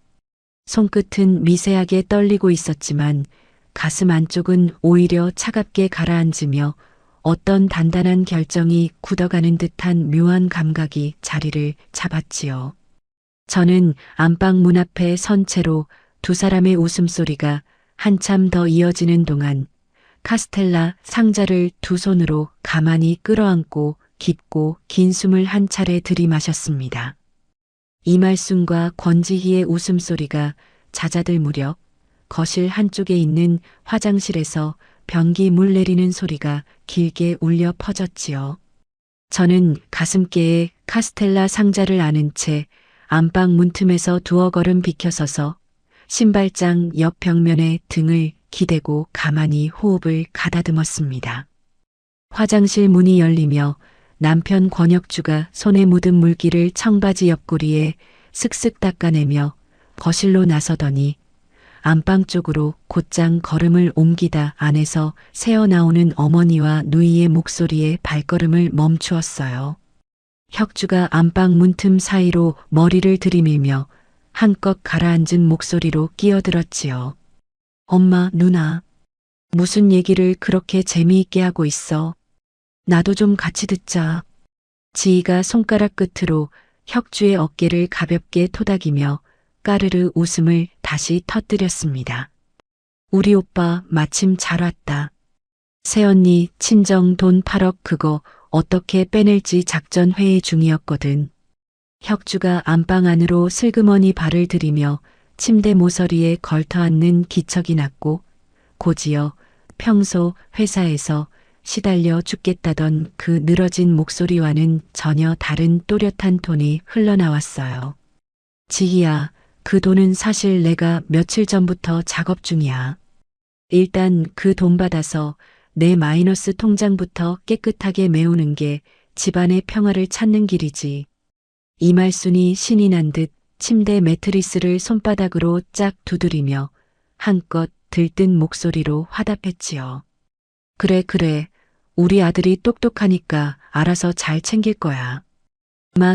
손끝은 미세하게 떨리고 있었지만 가슴 안쪽은 오히려 차갑게 가라앉으며 어떤 단단한 결정이 굳어가는 듯한 묘한 감각이 자리를 잡았지요. 저는 안방 문 앞에 선 채로 두 사람의 웃음소리가 한참 더 이어지는 동안 카스텔라 상자를 두 손으로 가만히 끌어안고 깊고 긴 숨을 한 차례 들이마셨습니다. 이말순과 권지희의 웃음소리가 잦아들 무렵 거실 한쪽에 있는 화장실에서 변기 물 내리는 소리가 길게 울려 퍼졌지요. 저는 가슴께에 카스텔라 상자를 안은 채 안방 문틈에서 두어 걸음 비켜서서 신발장 옆 벽면에 등을 기대고 가만히 호흡을 가다듬었습니다. 화장실 문이 열리며 남편 권혁주가 손에 묻은 물기를 청바지 옆구리에 슥슥 닦아내며 거실로 나서더니 안방 쪽으로 곧장 걸음을 옮기다 안에서 새어나오는 어머니와 누이의 목소리에 발걸음을 멈추었어요. 혁주가 안방 문틈 사이로 머리를 들이밀며 한껏 가라앉은 목소리로 끼어들었지요. 엄마, 누나, 무슨 얘기를 그렇게 재미있게 하고 있어? 나도 좀 같이 듣자. 지희가 손가락 끝으로 혁주의 어깨를 가볍게 토닥이며 까르르 웃음을 다시 터뜨렸습니다. 우리 오빠 마침 잘 왔다. 새언니 친정 돈 8억 그거 어떻게 빼낼지 작전 회의 중이었거든. 혁주가 안방 안으로 슬그머니 발을 들이며 침대 모서리에 걸터앉는 기척이 났고 곧이어 평소 회사에서 시달려 죽겠다던 그 늘어진 목소리와는 전혀 다른 또렷한 톤이 흘러나왔어요. 지희야, 그 돈은 사실 내가 며칠 전부터 작업 중이야. 일단 그 돈 받아서 내 마이너스 통장부터 깨끗하게 메우는 게 집안의 평화를 찾는 길이지. 이말순이 신이 난 듯 침대 매트리스를 손바닥으로 짝 두드리며 한껏 들뜬 목소리로 화답했지요. 그래, 우리 아들이 똑똑하니까 알아서 잘 챙길 거야.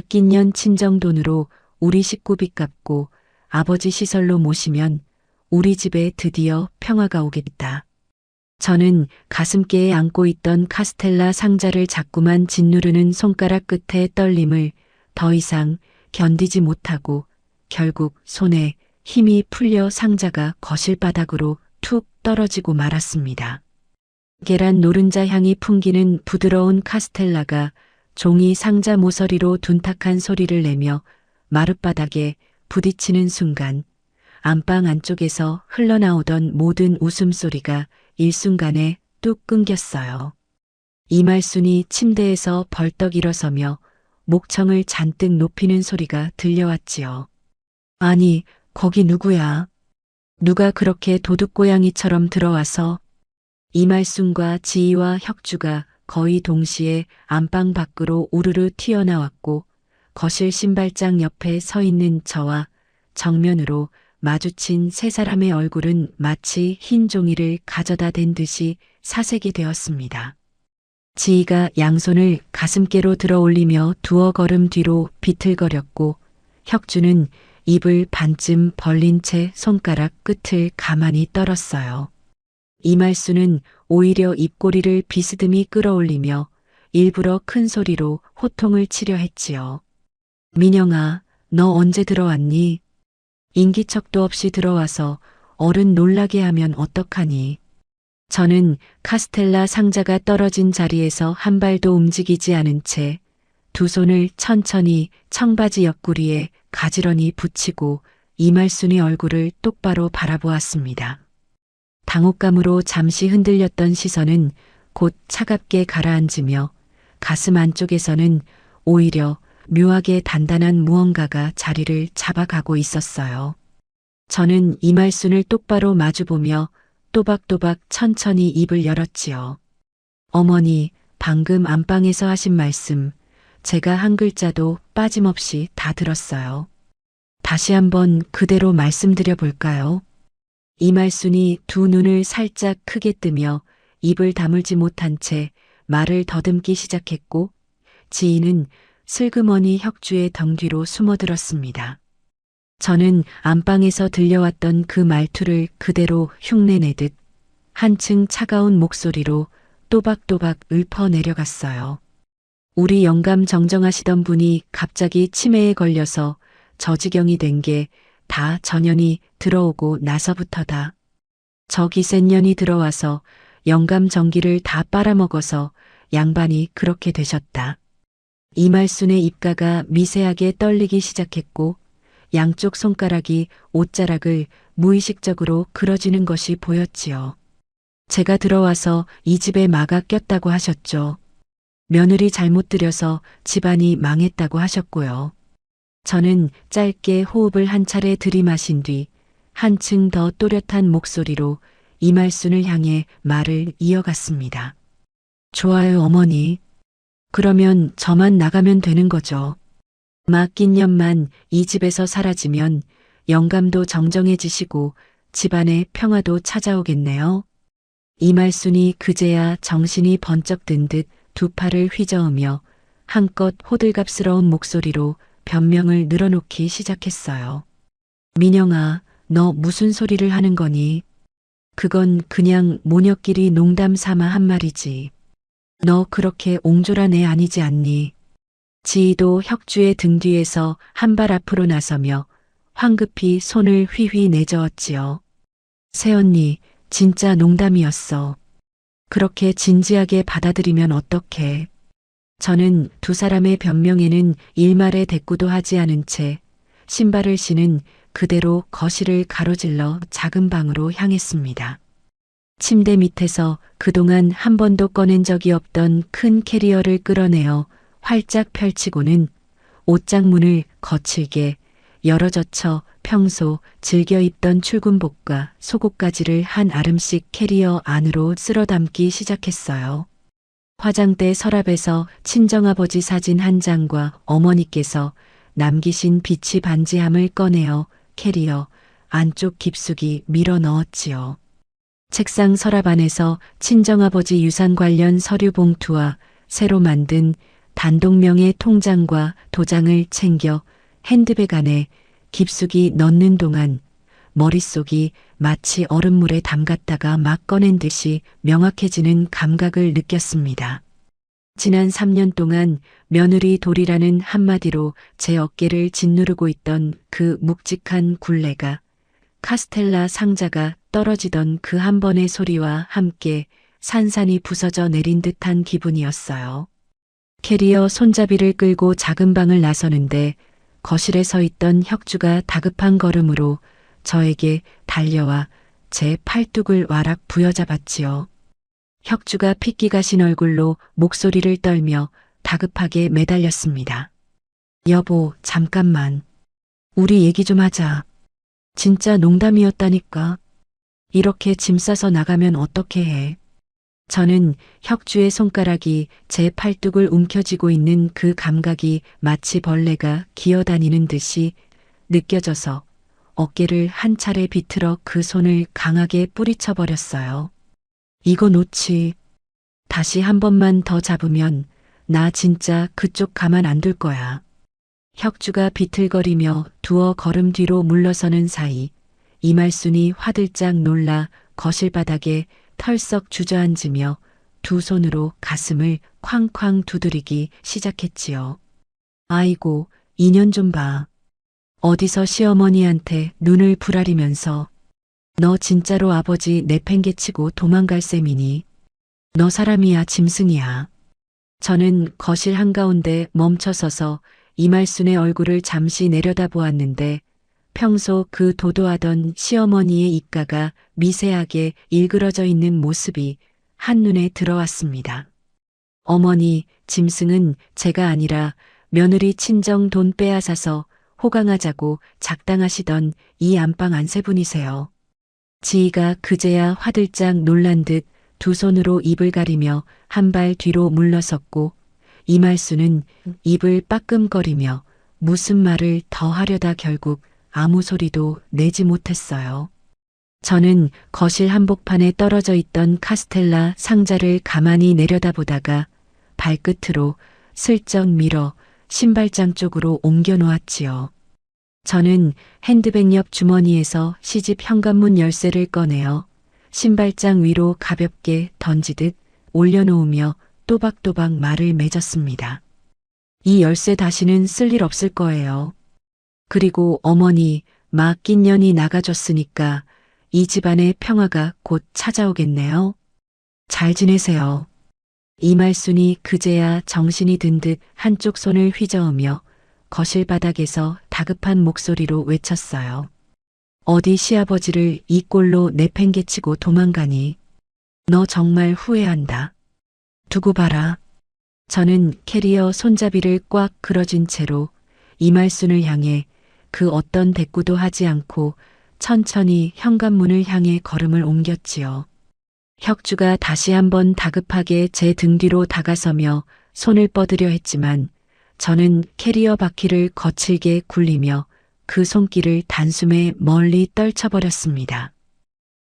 끼년 친정돈으로 우리 식구비 갚고 아버지 시설로 모시면 우리 집에 드디어 평화가 오겠다. 저는 가슴께에 안고 있던 카스텔라 상자를 자꾸만 짓누르는 손가락 끝의 떨림을 더 이상 견디지 못하고 결국 손에 힘이 풀려 상자가 거실 바닥으로 툭 떨어지고 말았습니다. 계란 노른자 향이 풍기는 부드러운 카스텔라가 종이 상자 모서리로 둔탁한 소리를 내며 마룻바닥에 부딪히는 순간 안방 안쪽에서 흘러나오던 모든 웃음소리가 일순간에 뚝 끊겼어요. 이말순이 침대에서 벌떡 일어서며 목청을 잔뜩 높이는 소리가 들려왔지요. 아니, 거기 누구야? 누가 그렇게 도둑고양이처럼 들어와서? 이말순과 지희와 혁주가 거의 동시에 안방 밖으로 우르르 튀어나왔고 거실 신발장 옆에 서 있는 저와 정면으로 마주친 세 사람의 얼굴은 마치 흰 종이를 가져다 댄 듯이 사색이 되었습니다. 지희가 양손을 가슴께로 들어 올리며 두어 걸음 뒤로 비틀거렸고 혁주는 입을 반쯤 벌린 채 손가락 끝을 가만히 떨었어요. 이말순은 오히려 입꼬리를 비스듬히 끌어올리며 일부러 큰 소리로 호통을 치려 했지요. 민영아, 너 언제 들어왔니? 인기척도 없이 들어와서 어른 놀라게 하면 어떡하니? 저는 카스텔라 상자가 떨어진 자리에서 한 발도 움직이지 않은 채 두 손을 천천히 청바지 옆구리에 가지런히 붙이고 이말순의 얼굴을 똑바로 바라보았습니다. 당혹감으로 잠시 흔들렸던 시선은 곧 차갑게 가라앉으며 가슴 안쪽에서는 오히려 묘하게 단단한 무언가가 자리를 잡아가고 있었어요. 저는 이말순을 똑바로 마주보며 또박또박 천천히 입을 열었지요. 어머니, 방금 안방에서 하신 말씀, 제가 한 글자도 빠짐없이 다 들었어요. 다시 한번 그대로 말씀드려 볼까요? 이말순이 두 눈을 살짝 크게 뜨며 입을 다물지 못한 채 말을 더듬기 시작했고 지희는 슬그머니 혁주의 등 뒤로 숨어들었습니다. 저는 안방에서 들려왔던 그 말투를 그대로 흉내내듯 한층 차가운 목소리로 또박또박 읊어내려갔어요. 우리 영감 정정하시던 분이 갑자기 치매에 걸려서 저지경이 된 게 다 전현이 들어오고 나서부터다. 저 기센년이 들어와서 영감 정기를 다 빨아먹어서 양반이 그렇게 되셨다. 이말순의 입가가 미세하게 떨리기 시작했고 양쪽 손가락이 옷자락을 무의식적으로 그려지는 것이 보였지요. 제가 들어와서 이 집에 마가 꼈다고 하셨죠. 며느리 잘못 들여서 집안이 망했다고 하셨고요. 저는 짧게 호흡을 한 차례 들이마신 뒤 한층 더 또렷한 목소리로 이말순을 향해 말을 이어갔습니다. 좋아요, 어머니. 그러면 저만 나가면 되는 거죠. 맡긴 년만 이 집에서 사라지면 영감도 정정해지시고 집안에 평화도 찾아오겠네요. 이말순이 그제야 정신이 번쩍 든 듯 두 팔을 휘저으며 한껏 호들갑스러운 목소리로 변명을 늘어놓기 시작했어요. 민영아, 너 무슨 소리를 하는 거니? 그건 그냥 모녀끼리 농담 삼아 한 말이지. 너 그렇게 옹졸한 애 아니지 않니? 지희도 혁주의 등 뒤에서 한 발 앞으로 나서며 황급히 손을 휘휘 내저었지요. 새언니, 진짜 농담이었어. 그렇게 진지하게 받아들이면 어떡해. 저는 두 사람의 변명에는 일말의 대꾸도 하지 않은 채 신발을 신은 그대로 거실을 가로질러 작은 방으로 향했습니다. 침대 밑에서 그동안 한 번도 꺼낸 적이 없던 큰 캐리어를 끌어내어 활짝 펼치고는 옷장 문을 거칠게 열어젖혀 평소 즐겨 입던 출근복과 속옷가지를 한 아름씩 캐리어 안으로 쓸어 담기 시작했어요. 화장대 서랍에서 친정아버지 사진 한 장과 어머니께서 남기신 비치 반지함을 꺼내어 캐리어 안쪽 깊숙이 밀어 넣었지요. 책상 서랍 안에서 친정아버지 유산 관련 서류 봉투와 새로 만든 단독명의 통장과 도장을 챙겨 핸드백 안에 깊숙이 넣는 동안 머릿속이 마치 얼음물에 담갔다가 막 꺼낸 듯이 명확해지는 감각을 느꼈습니다. 지난 3년 동안 며느리 돌이라는 한마디로 제 어깨를 짓누르고 있던 그 묵직한 굴레가 카스텔라 상자가 떨어지던 그 한 번의 소리와 함께 산산이 부서져 내린 듯한 기분이었어요. 캐리어 손잡이를 끌고 작은 방을 나서는데 거실에 서 있던 혁주가 다급한 걸음으로 저에게 달려와 제 팔뚝을 와락 부여잡았지요. 혁주가 핏기 가신 얼굴로 목소리를 떨며 다급하게 매달렸습니다. 여보, 잠깐만. 우리 얘기 좀 하자. 진짜 농담이었다니까. 이렇게 짐 싸서 나가면 어떻게 해? 저는 혁주의 손가락이 제 팔뚝을 움켜쥐고 있는 그 감각이 마치 벌레가 기어다니는 듯이 느껴져서 어깨를 한 차례 비틀어 그 손을 강하게 뿌리쳐 버렸어요. 이거 놓지. 다시 한 번만 더 잡으면 나 진짜 그쪽 가만 안 둘 거야. 혁주가 비틀거리며 두어 걸음 뒤로 물러서는 사이 이말순이 화들짝 놀라 거실 바닥에 털썩 주저앉으며 두 손으로 가슴을 쾅쾅 두드리기 시작했지요. 아이고, 인연 좀 봐. 어디서 시어머니한테 눈을 부라리면서 너 진짜로 아버지 내팽개치고 도망갈 셈이니? 너 사람이야 짐승이야. 저는 거실 한가운데 멈춰서서 이말순의 얼굴을 잠시 내려다보았는데 평소 그 도도하던 시어머니의 입가가 미세하게 일그러져 있는 모습이 한눈에 들어왔습니다. 어머니, 짐승은 제가 아니라 며느리 친정 돈 빼앗아서 호강하자고 작당하시던 이 안방 안세분이세요. 지희가 그제야 화들짝 놀란 듯 두 손으로 입을 가리며 한 발 뒤로 물러섰고 이말순은 입을 빠끔거리며 무슨 말을 더 하려다 결국 아무 소리도 내지 못했어요. 저는 거실 한복판에 떨어져 있던 카스텔라 상자를 가만히 내려다보다가 발끝으로 슬쩍 밀어 신발장 쪽으로 옮겨 놓았지요. 저는 핸드백 옆 주머니에서 시집 현관문 열쇠를 꺼내어 신발장 위로 가볍게 던지듯 올려놓으며 또박또박 말을 맺었습니다. 이 열쇠 다시는 쓸 일 없을 거예요. 그리고 어머니, 맡긴 년이 나가줬으니까 이 집안의 평화가 곧 찾아오겠네요. 잘 지내세요. 이말순이 그제야 정신이 든 듯 한쪽 손을 휘저으며 거실 바닥에서 다급한 목소리로 외쳤어요. 어디 시아버지를 이 꼴로 내팽개치고 도망가니? 너 정말 후회한다. 두고 봐라. 저는 캐리어 손잡이를 꽉 그러진 채로 이말순을 향해 그 어떤 대꾸도 하지 않고 천천히 현관문을 향해 걸음을 옮겼지요. 혁주가 다시 한번 다급하게 제 등 뒤로 다가서며 손을 뻗으려 했지만 저는 캐리어 바퀴를 거칠게 굴리며 그 손길을 단숨에 멀리 떨쳐버렸습니다.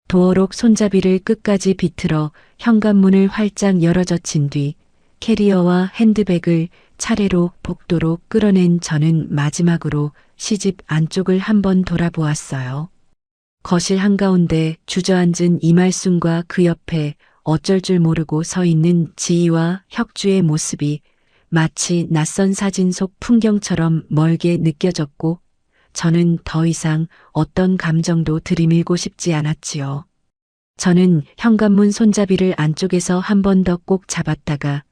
도어록 손잡이를 끝까지 비틀어 현관문을 활짝 열어젖힌 뒤 캐리어와 핸드백을 차례로 복도로 끌어낸 저는 마지막으로 시집 안쪽을 한번 돌아보았어요. 거실 한가운데 주저앉은 이말순과 그 옆에 어쩔 줄 모르고 서 있는 지희와 혁주의 모습이 마치 낯선 사진 속 풍경처럼 멀게 느껴졌고 저는 더 이상 어떤 감정도 들이밀고 싶지 않았지요. 저는 현관문 손잡이를 안쪽에서 한 번 더 꼭 잡았다가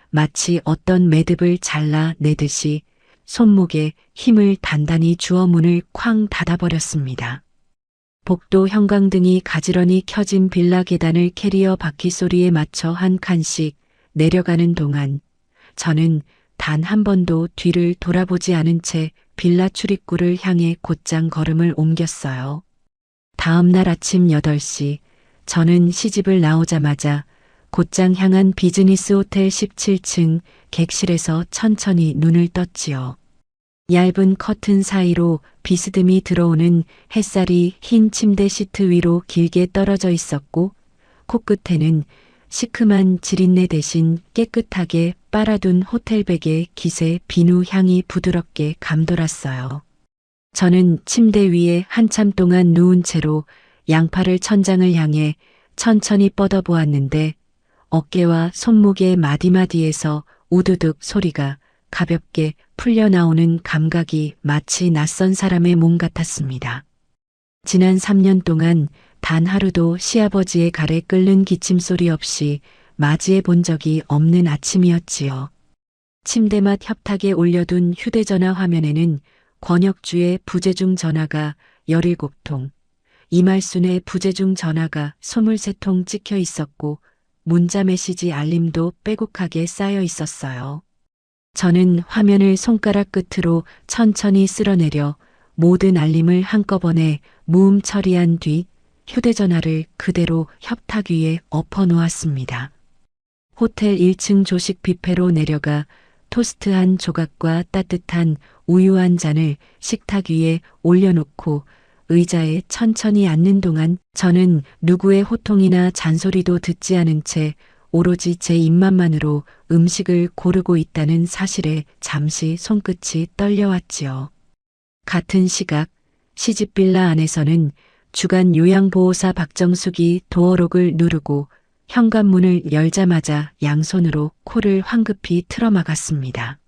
마치 어떤 매듭을 잘라내듯이 손목에 힘을 단단히 주어 문을 쾅 닫아버렸습니다. 복도 형광등이 가지런히 켜진 빌라 계단을 캐리어 바퀴 소리에 맞춰 한 칸씩 내려가는 동안 저는 단 한 번도 뒤를 돌아보지 않은 채 빌라 출입구를 향해 곧장 걸음을 옮겼어요. 다음 날 아침 8시 저는 시집을 나오자마자 곧장 향한 비즈니스 호텔 17층 객실에서 천천히 눈을 떴지요. 얇은 커튼 사이로 비스듬히 들어오는 햇살이 흰 침대 시트 위로 길게 떨어져 있었고 코끝에는 시큼한 지린내 대신 깨끗하게 빨아둔 호텔백의 기세 비누 향이 부드럽게 감돌았어요. 저는 침대 위에 한참 동안 누운 채로 양팔을 천장을 향해 천천히 뻗어보았는데 어깨와 손목의 마디마디에서 우두둑 소리가 가볍게 풀려나오는 감각이 마치 낯선 사람의 몸 같았습니다. 지난 3년 동안 단 하루도 시아버지의 갈에 끓는 기침소리 없이 맞이해 본 적이 없는 아침이었지요. 침대맡 협탁에 올려둔 휴대전화 화면에는 권혁주의 부재중 전화가 17통, 이말순의 부재중 전화가 23통 찍혀 있었고 문자 메시지 알림도 빼곡하게 쌓여 있었어요. 저는 화면을 손가락 끝으로 천천히 쓸어내려 모든 알림을 한꺼번에 무음 처리한 뒤 휴대전화를 그대로 협탁 위에 엎어 놓았습니다. 호텔 1층 조식 뷔페로 내려가 토스트 한 조각과 따뜻한 우유 한 잔을 식탁 위에 올려놓고 의자에 천천히 앉는 동안 저는 누구의 호통이나 잔소리도 듣지 않은 채 오로지 제 입맛만으로 음식을 고르고 있다는 사실에 잠시 손끝이 떨려왔지요. 같은 시각 시집빌라 안에서는 주간 요양보호사 박정숙이 도어록을 누르고 현관문을 열자마자 양손으로 코를 황급히 틀어막았습니다.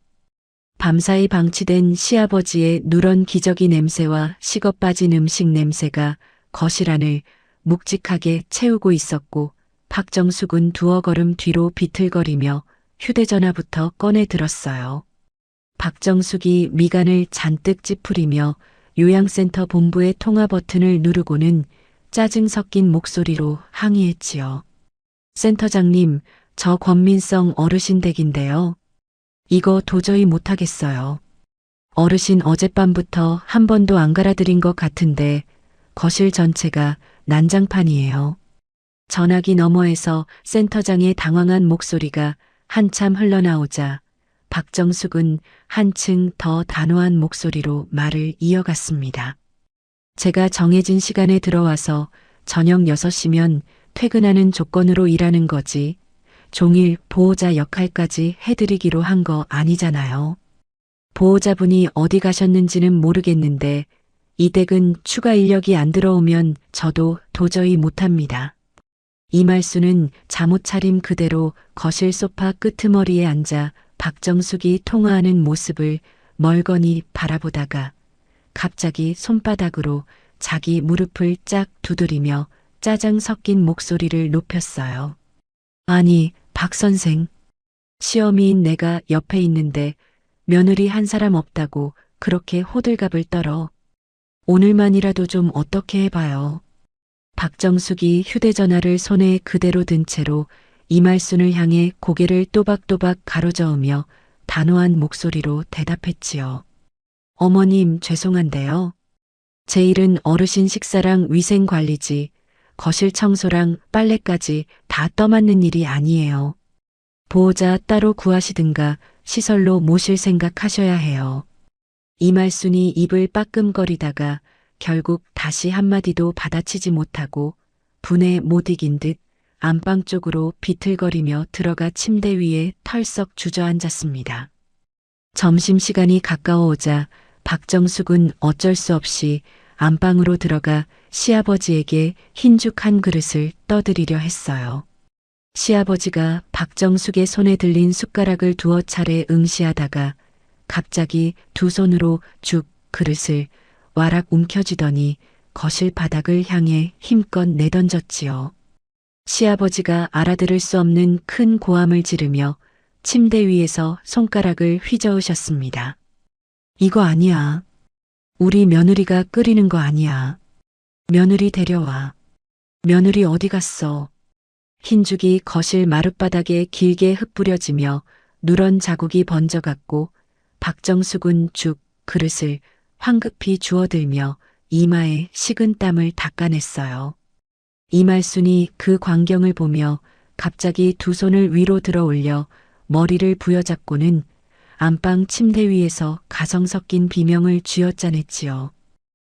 밤사이 방치된 시아버지의 누런 기저귀 냄새와 식어 빠진 음식 냄새가 거실 안을 묵직하게 채우고 있었고 박정숙은 두어 걸음 뒤로 비틀거리며 휴대전화부터 꺼내 들었어요. 박정숙이 미간을 잔뜩 찌푸리며 요양센터 본부의 통화 버튼을 누르고는 짜증 섞인 목소리로 항의했지요. 센터장님, 저 권민성 어르신 댁인데요. 이거 도저히 못하겠어요. 어르신 어젯밤부터 한 번도 안 갈아드린 것 같은데 거실 전체가 난장판이에요. 전화기 너머에서 센터장의 당황한 목소리가 한참 흘러나오자 박정숙은 한층 더 단호한 목소리로 말을 이어갔습니다. 제가 정해진 시간에 들어와서 저녁 6시면 퇴근하는 조건으로 일하는 거지 종일 보호자 역할까지 해드리기로 한 거 아니잖아요. 보호자분이 어디 가셨는지는 모르겠는데 이 댁은 추가 인력이 안 들어오면 저도 도저히 못합니다. 이말수는 잠옷 차림 그대로 거실 소파 끄트머리에 앉아 박정숙이 통화하는 모습을 멀거니 바라보다가 갑자기 손바닥으로 자기 무릎을 짝 두드리며 짜증 섞인 목소리를 높였어요. 아니, 박 선생. 시어미인 내가 옆에 있는데 며느리 한 사람 없다고 그렇게 호들갑을 떨어. 오늘만이라도 좀 어떻게 해봐요. 박정숙이 휴대전화를 손에 그대로 든 채로 이말순을 향해 고개를 또박또박 가로저으며 단호한 목소리로 대답했지요. 어머님 죄송한데요. 제 일은 어르신 식사랑 위생관리지 거실 청소랑 빨래까지 다 떠맡는 일이 아니에요. 보호자 따로 구하시든가 시설로 모실 생각 하셔야 해요. 이말순이 입을 빠끔거리다가 결국 다시 한마디도 받아치지 못하고 분에 못 이긴 듯 안방 쪽으로 비틀거리며 들어가 침대 위에 털썩 주저앉았습니다. 점심시간이 가까워오자 박정숙은 어쩔 수 없이 안방으로 들어가 시아버지에게 흰죽 한 그릇을 떠드리려 했어요. 시아버지가 박정숙의 손에 들린 숟가락을 두어 차례 응시하다가 갑자기 두 손으로 죽 그릇을 와락 움켜쥐더니 거실 바닥을 향해 힘껏 내던졌지요. 시아버지가 알아들을 수 없는 큰 고함을 지르며 침대 위에서 손가락을 휘저으셨습니다. 이거 아니야. 우리 며느리가 끓이는 거 아니야. 며느리 데려와. 며느리 어디 갔어? 흰죽이 거실 마룻바닥에 길게 흩뿌려지며 누런 자국이 번져갔고 박정숙은 죽 그릇을 황급히 주워들며 이마에 식은 땀을 닦아냈어요. 이말순이 그 광경을 보며 갑자기 두 손을 위로 들어 올려 머리를 부여잡고는 안방 침대 위에서 가성 섞인 비명을 쥐어짜냈지요.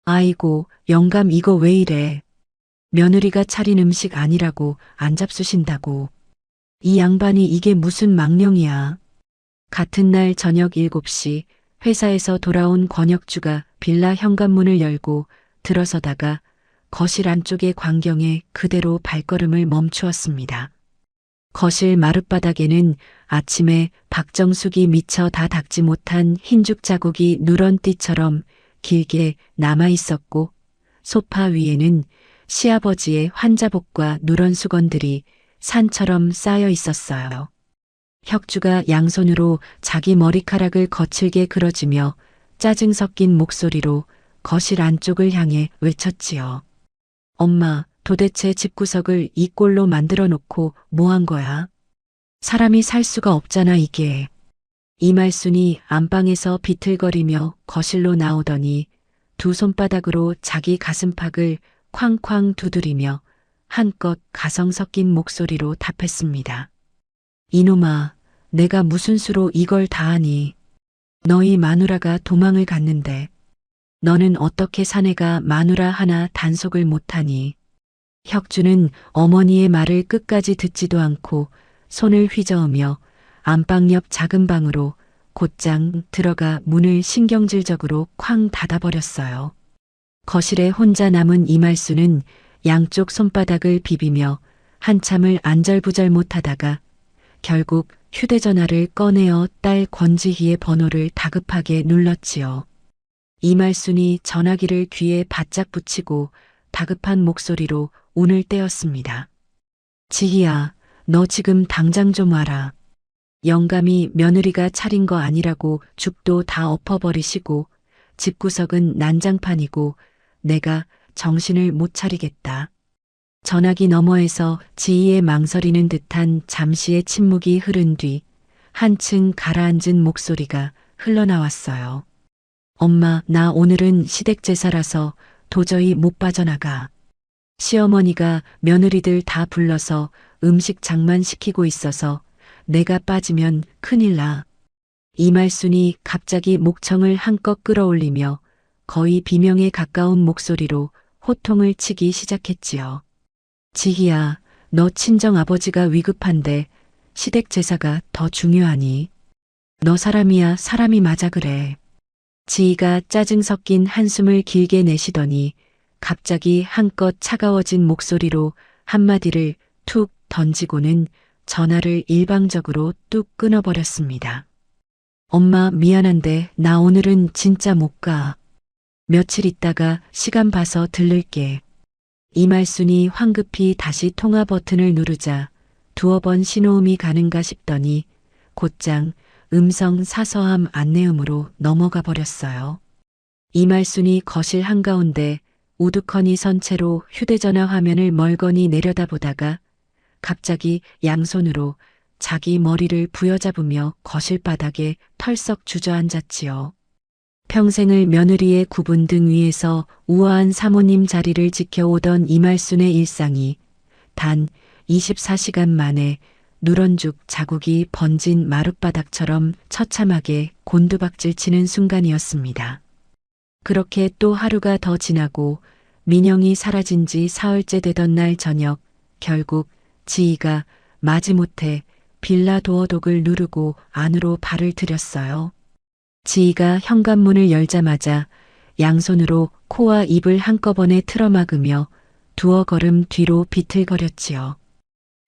아이고, 영감 이거 왜 이래. 며느리가 차린 음식 아니라고 안 잡수신다고. 이 양반이 이게 무슨 망령이야. 같은 날 저녁 7시 회사에서 돌아온 권혁주가 빌라 현관문을 열고 들어서다가 거실 안쪽의 광경에 그대로 발걸음을 멈추었습니다. 거실 마룻바닥에는 아침에 박정숙이 미처 다 닦지 못한 흰죽 자국이 누런 띠처럼 길게 남아 있었고 소파 위에는 시아버지의 환자복과 누런 수건들이 산처럼 쌓여 있었어요. 혁주가 양손으로 자기 머리카락을 거칠게 그려주며 짜증 섞인 목소리로 거실 안쪽을 향해 외쳤지요. 엄마, 도대체 집구석을 이 꼴로 만들어 놓고 뭐 한 거야? 사람이 살 수가 없잖아 이게. 이말순이 안방에서 비틀거리며 거실로 나오더니 두 손바닥으로 자기 가슴팍을 쾅쾅 두드리며 한껏 가성 섞인 목소리로 답했습니다. 이놈아, 내가 무슨 수로 이걸 다 하니? 너희 마누라가 도망을 갔는데 너는 어떻게 사내가 마누라 하나 단속을 못하니? 혁주는 어머니의 말을 끝까지 듣지도 않고 손을 휘저으며 안방 옆 작은 방으로 곧장 들어가 문을 신경질적으로 쾅 닫아버렸어요. 거실에 혼자 남은 이말수는 양쪽 손바닥을 비비며 한참을 안절부절 못하다가 결국 휴대전화를 꺼내어 딸 권지희의 번호를 다급하게 눌렀지요. 이말순이 전화기를 귀에 바짝 붙이고 다급한 목소리로 운을 떼었습니다. 지희야, 너 지금 당장 좀 와라. 영감이 며느리가 차린 거 아니라고 죽도 다 엎어버리시고 집구석은 난장판이고 내가 정신을 못 차리겠다. 전화기 너머에서 지희의 망설이는 듯한 잠시의 침묵이 흐른 뒤 한층 가라앉은 목소리가 흘러나왔어요. 엄마, 나 오늘은 시댁제사라서 도저히 못 빠져나가. 시어머니가 며느리들 다 불러서 음식 장만시키고 있어서 내가 빠지면 큰일 나. 이말순이 갑자기 목청을 한껏 끌어올리며 거의 비명에 가까운 목소리로 호통을 치기 시작했지요. 지희야, 너 친정아버지가 위급한데 시댁 제사가 더 중요하니? 너 사람이야 사람이 맞아 그래. 지희가 짜증 섞인 한숨을 길게 내쉬더니 갑자기 한껏 차가워진 목소리로 한마디를 툭 던지고는 전화를 일방적으로 뚝 끊어버렸습니다. 엄마 미안한데 나 오늘은 진짜 못 가. 며칠 있다가 시간 봐서 들를게. 이말순이 황급히 다시 통화 버튼을 누르자 두어 번 신호음이 가는가 싶더니 곧장 음성 사서함 안내음으로 넘어가 버렸어요. 이말순이 거실 한가운데 우두커니 선 채로 휴대전화 화면을 멀거니 내려다보다가 갑자기 양손으로 자기 머리를 부여잡으며 거실 바닥에 털썩 주저앉았지요. 평생을 며느리의 구분 등 위에서 우아한 사모님 자리를 지켜오던 이말순의 일상이 단 24시간 만에 누런죽 자국이 번진 마룻바닥처럼 처참하게 곤두박질치는 순간이었습니다. 그렇게 또 하루가 더 지나고 민영이 사라진 지 사흘째 되던 날 저녁 결국 지희가 마지못해 빌라 도어독을 누르고 안으로 발을 들였어요. 지희가 현관문을 열자마자 양손으로 코와 입을 한꺼번에 틀어막으며 두어 걸음 뒤로 비틀거렸지요.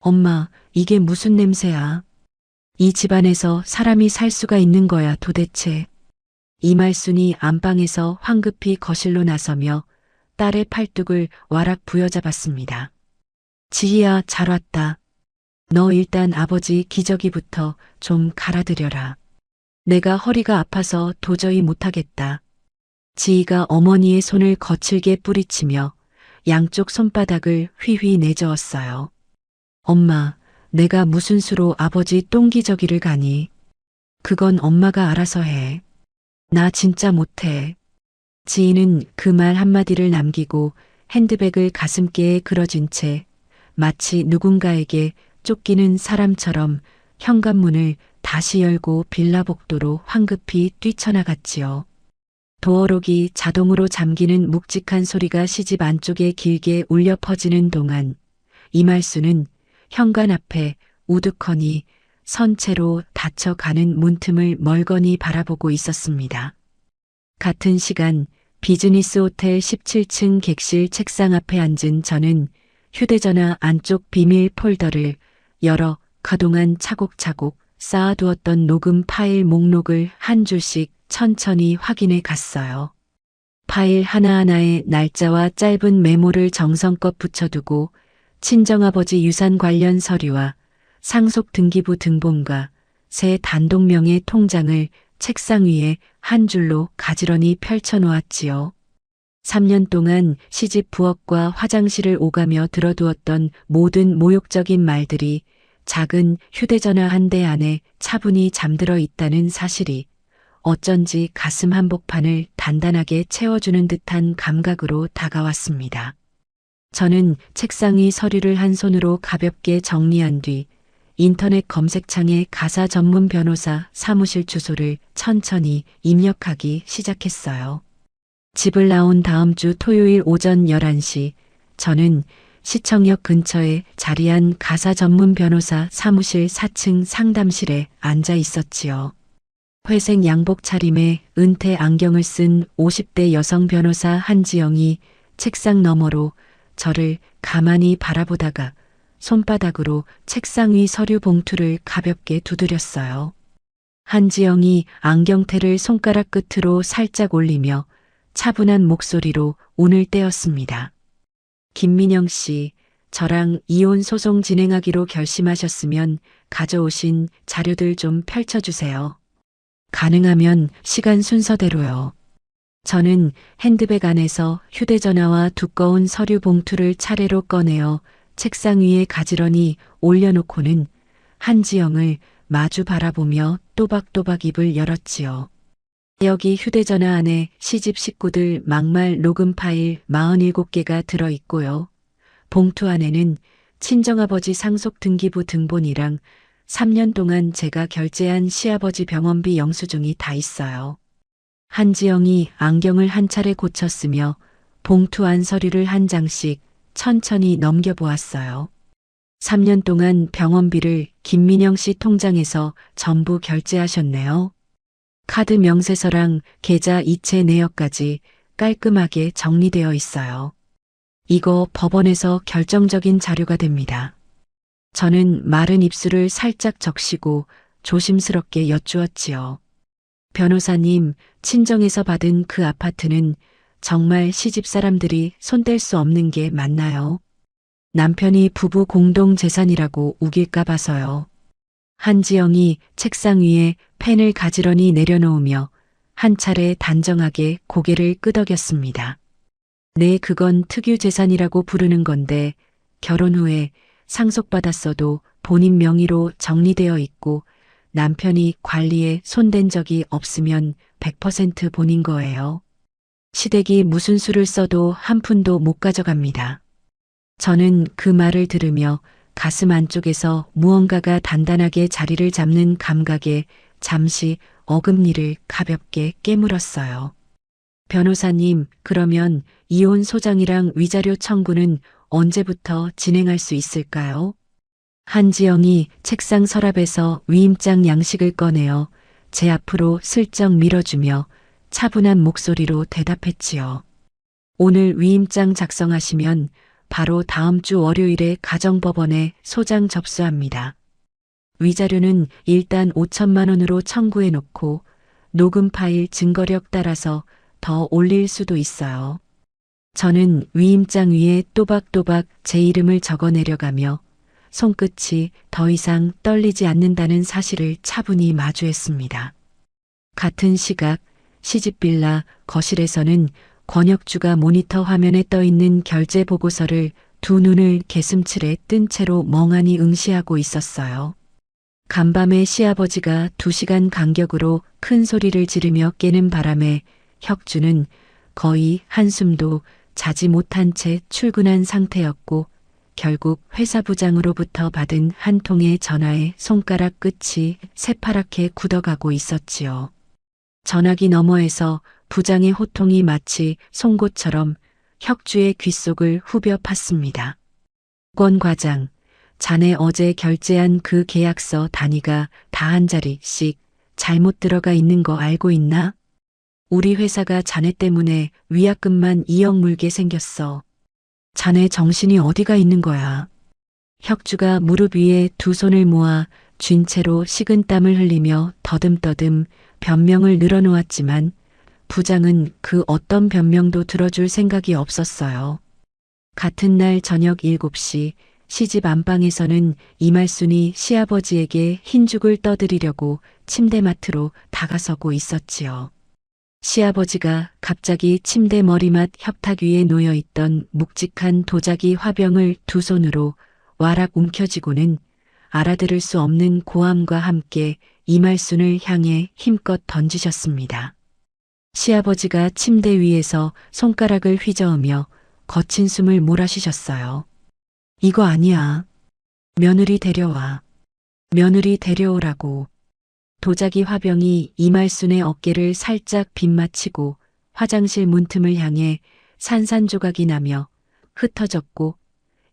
엄마, 이게 무슨 냄새야? 이 집안에서 사람이 살 수가 있는 거야 도대체. 이말순이 안방에서 황급히 거실로 나서며 딸의 팔뚝을 와락 부여잡았습니다. 지희야, 잘 왔다. 너 일단 아버지 기저귀부터 좀 갈아드려라. 내가 허리가 아파서 도저히 못하겠다. 지희가 어머니의 손을 거칠게 뿌리치며 양쪽 손바닥을 휘휘 내저었어요. 엄마, 내가 무슨 수로 아버지 똥기저귀를 가니? 그건 엄마가 알아서 해. 나 진짜 못해. 지희는 그 말 한마디를 남기고 핸드백을 가슴께에 그려진 채 마치 누군가에게 쫓기는 사람처럼 현관문을 다시 열고 빌라 복도로 황급히 뛰쳐나갔지요. 도어록이 자동으로 잠기는 묵직한 소리가 시집 안쪽에 길게 울려 퍼지는 동안 이말순은 현관 앞에 우두커니 선체로 닫혀가는 문틈을 멀거니 바라보고 있었습니다. 같은 시간 비즈니스 호텔 17층 객실 책상 앞에 앉은 저는 휴대전화 안쪽 비밀 폴더를 열어 그동안 차곡차곡 쌓아두었던 녹음 파일 목록을 한 줄씩 천천히 확인해 갔어요. 파일 하나하나에 날짜와 짧은 메모를 정성껏 붙여두고 친정아버지 유산 관련 서류와 상속등기부 등본과 새 단독명의 통장을 책상 위에 한 줄로 가지런히 펼쳐놓았지요. 3년 동안 시집 부엌과 화장실을 오가며 들어두었던 모든 모욕적인 말들이 작은 휴대전화 한 대 안에 차분히 잠들어 있다는 사실이 어쩐지 가슴 한복판을 단단하게 채워주는 듯한 감각으로 다가왔습니다. 저는 책상 위 서류를 한 손으로 가볍게 정리한 뒤 인터넷 검색창에 가사 전문 변호사 사무실 주소를 천천히 입력하기 시작했어요. 집을 나온 다음 주 토요일 오전 11시 저는 시청역 근처에 자리한 가사 전문 변호사 사무실 4층 상담실에 앉아 있었지요. 회색 양복 차림에 은퇴 안경을 쓴 50대 여성 변호사 한지영이 책상 너머로 저를 가만히 바라보다가 손바닥으로 책상 위 서류 봉투를 가볍게 두드렸어요. 한지영이 안경테를 손가락 끝으로 살짝 올리며 차분한 목소리로 운을 떼었습니다. 김민영 씨, 저랑 이혼 소송 진행하기로 결심하셨으면 가져오신 자료들 좀 펼쳐주세요. 가능하면 시간 순서대로요. 저는 핸드백 안에서 휴대전화와 두꺼운 서류 봉투를 차례로 꺼내어 책상 위에 가지런히 올려놓고는 한지영을 마주 바라보며 또박또박 입을 열었지요. 여기 휴대전화 안에 시집 식구들 막말 녹음 파일 47개가 들어있고요. 봉투 안에는 친정아버지 상속등기부 등본이랑 3년 동안 제가 결제한 시아버지 병원비 영수증이 다 있어요. 한지영이 안경을 한 차례 고쳤으며 봉투 안 서류를 한 장씩 천천히 넘겨보았어요. 3년 동안 병원비를 김민영 씨 통장에서 전부 결제하셨네요. 카드 명세서랑 계좌 이체 내역까지 깔끔하게 정리되어 있어요. 이거 법원에서 결정적인 자료가 됩니다. 저는 마른 입술을 살짝 적시고 조심스럽게 여쭈었지요. 변호사님, 친정에서 받은 그 아파트는 정말 시집 사람들이 손댈 수 없는 게 맞나요? 남편이 부부 공동 재산이라고 우길까 봐서요. 한지영이 책상 위에 펜을 가지런히 내려놓으며 한 차례 단정하게 고개를 끄덕였습니다. 네, 그건 특유 재산이라고 부르는 건데 결혼 후에 상속받았어도 본인 명의로 정리되어 있고 남편이 관리에 손댄 적이 없으면 100% 본인 거예요. 시댁이 무슨 수를 써도 한 푼도 못 가져갑니다. 저는 그 말을 들으며 가슴 안쪽에서 무언가가 단단하게 자리를 잡는 감각에 잠시 어금니를 가볍게 깨물었어요. 변호사님, 그러면 이혼 소장이랑 위자료 청구는 언제부터 진행할 수 있을까요? 한지영이 책상 서랍에서 위임장 양식을 꺼내어 제 앞으로 슬쩍 밀어주며 차분한 목소리로 대답했지요. 오늘 위임장 작성하시면 바로 다음 주 월요일에 가정법원에 소장 접수합니다. 위자료는 일단 5천만 원으로 청구해 놓고 녹음 파일 증거력 따라서 더 올릴 수도 있어요. 저는 위임장 위에 또박또박 제 이름을 적어 내려가며 손끝이 더 이상 떨리지 않는다는 사실을 차분히 마주했습니다. 같은 시각 시집빌라 거실에서는 권혁주가 모니터 화면에 떠있는 결제 보고서를 두 눈을 개슴츠레 뜬 채로 멍하니 응시하고 있었어요. 간밤에 시아버지가 2시간 간격으로 큰 소리를 지르며 깨는 바람에 혁주는 거의 한숨도 자지 못한 채 출근한 상태였고 결국 회사 부장으로부터 받은 한 통의 전화에 손가락 끝이 새파랗게 굳어가고 있었지요. 전화기 너머에서 부장의 호통이 마치 송곳처럼 혁주의 귓속을 후벼 팠습니다. 권 과장, 자네 어제 결제한 그 계약서 단위가 다 한 자리씩 잘못 들어가 있는 거 알고 있나? 우리 회사가 자네 때문에 위약금만 2억 물게 생겼어. 자네 정신이 어디가 있는 거야? 혁주가 무릎 위에 두 손을 모아 쥔 채로 식은땀을 흘리며 더듬더듬 변명을 늘어놓았지만 부장은 그 어떤 변명도 들어줄 생각이 없었어요. 같은 날 저녁 7시 시집 안방에서는 이말순이 시아버지에게 흰죽을 떠드리려고 침대맡으로 다가서고 있었지요. 시아버지가 갑자기 침대 머리맡 협탁 위에 놓여있던 묵직한 도자기 화병을 두 손으로 와락 움켜쥐고는 알아들을 수 없는 고함과 함께 이말순을 향해 힘껏 던지셨습니다. 시아버지가 침대 위에서 손가락을 휘저으며 거친 숨을 몰아쉬셨어요. 이거 아니야. 며느리 데려와. 며느리 데려오라고. 도자기 화병이 이말순의 어깨를 살짝 빗맞히고 화장실 문틈을 향해 산산조각이 나며 흩어졌고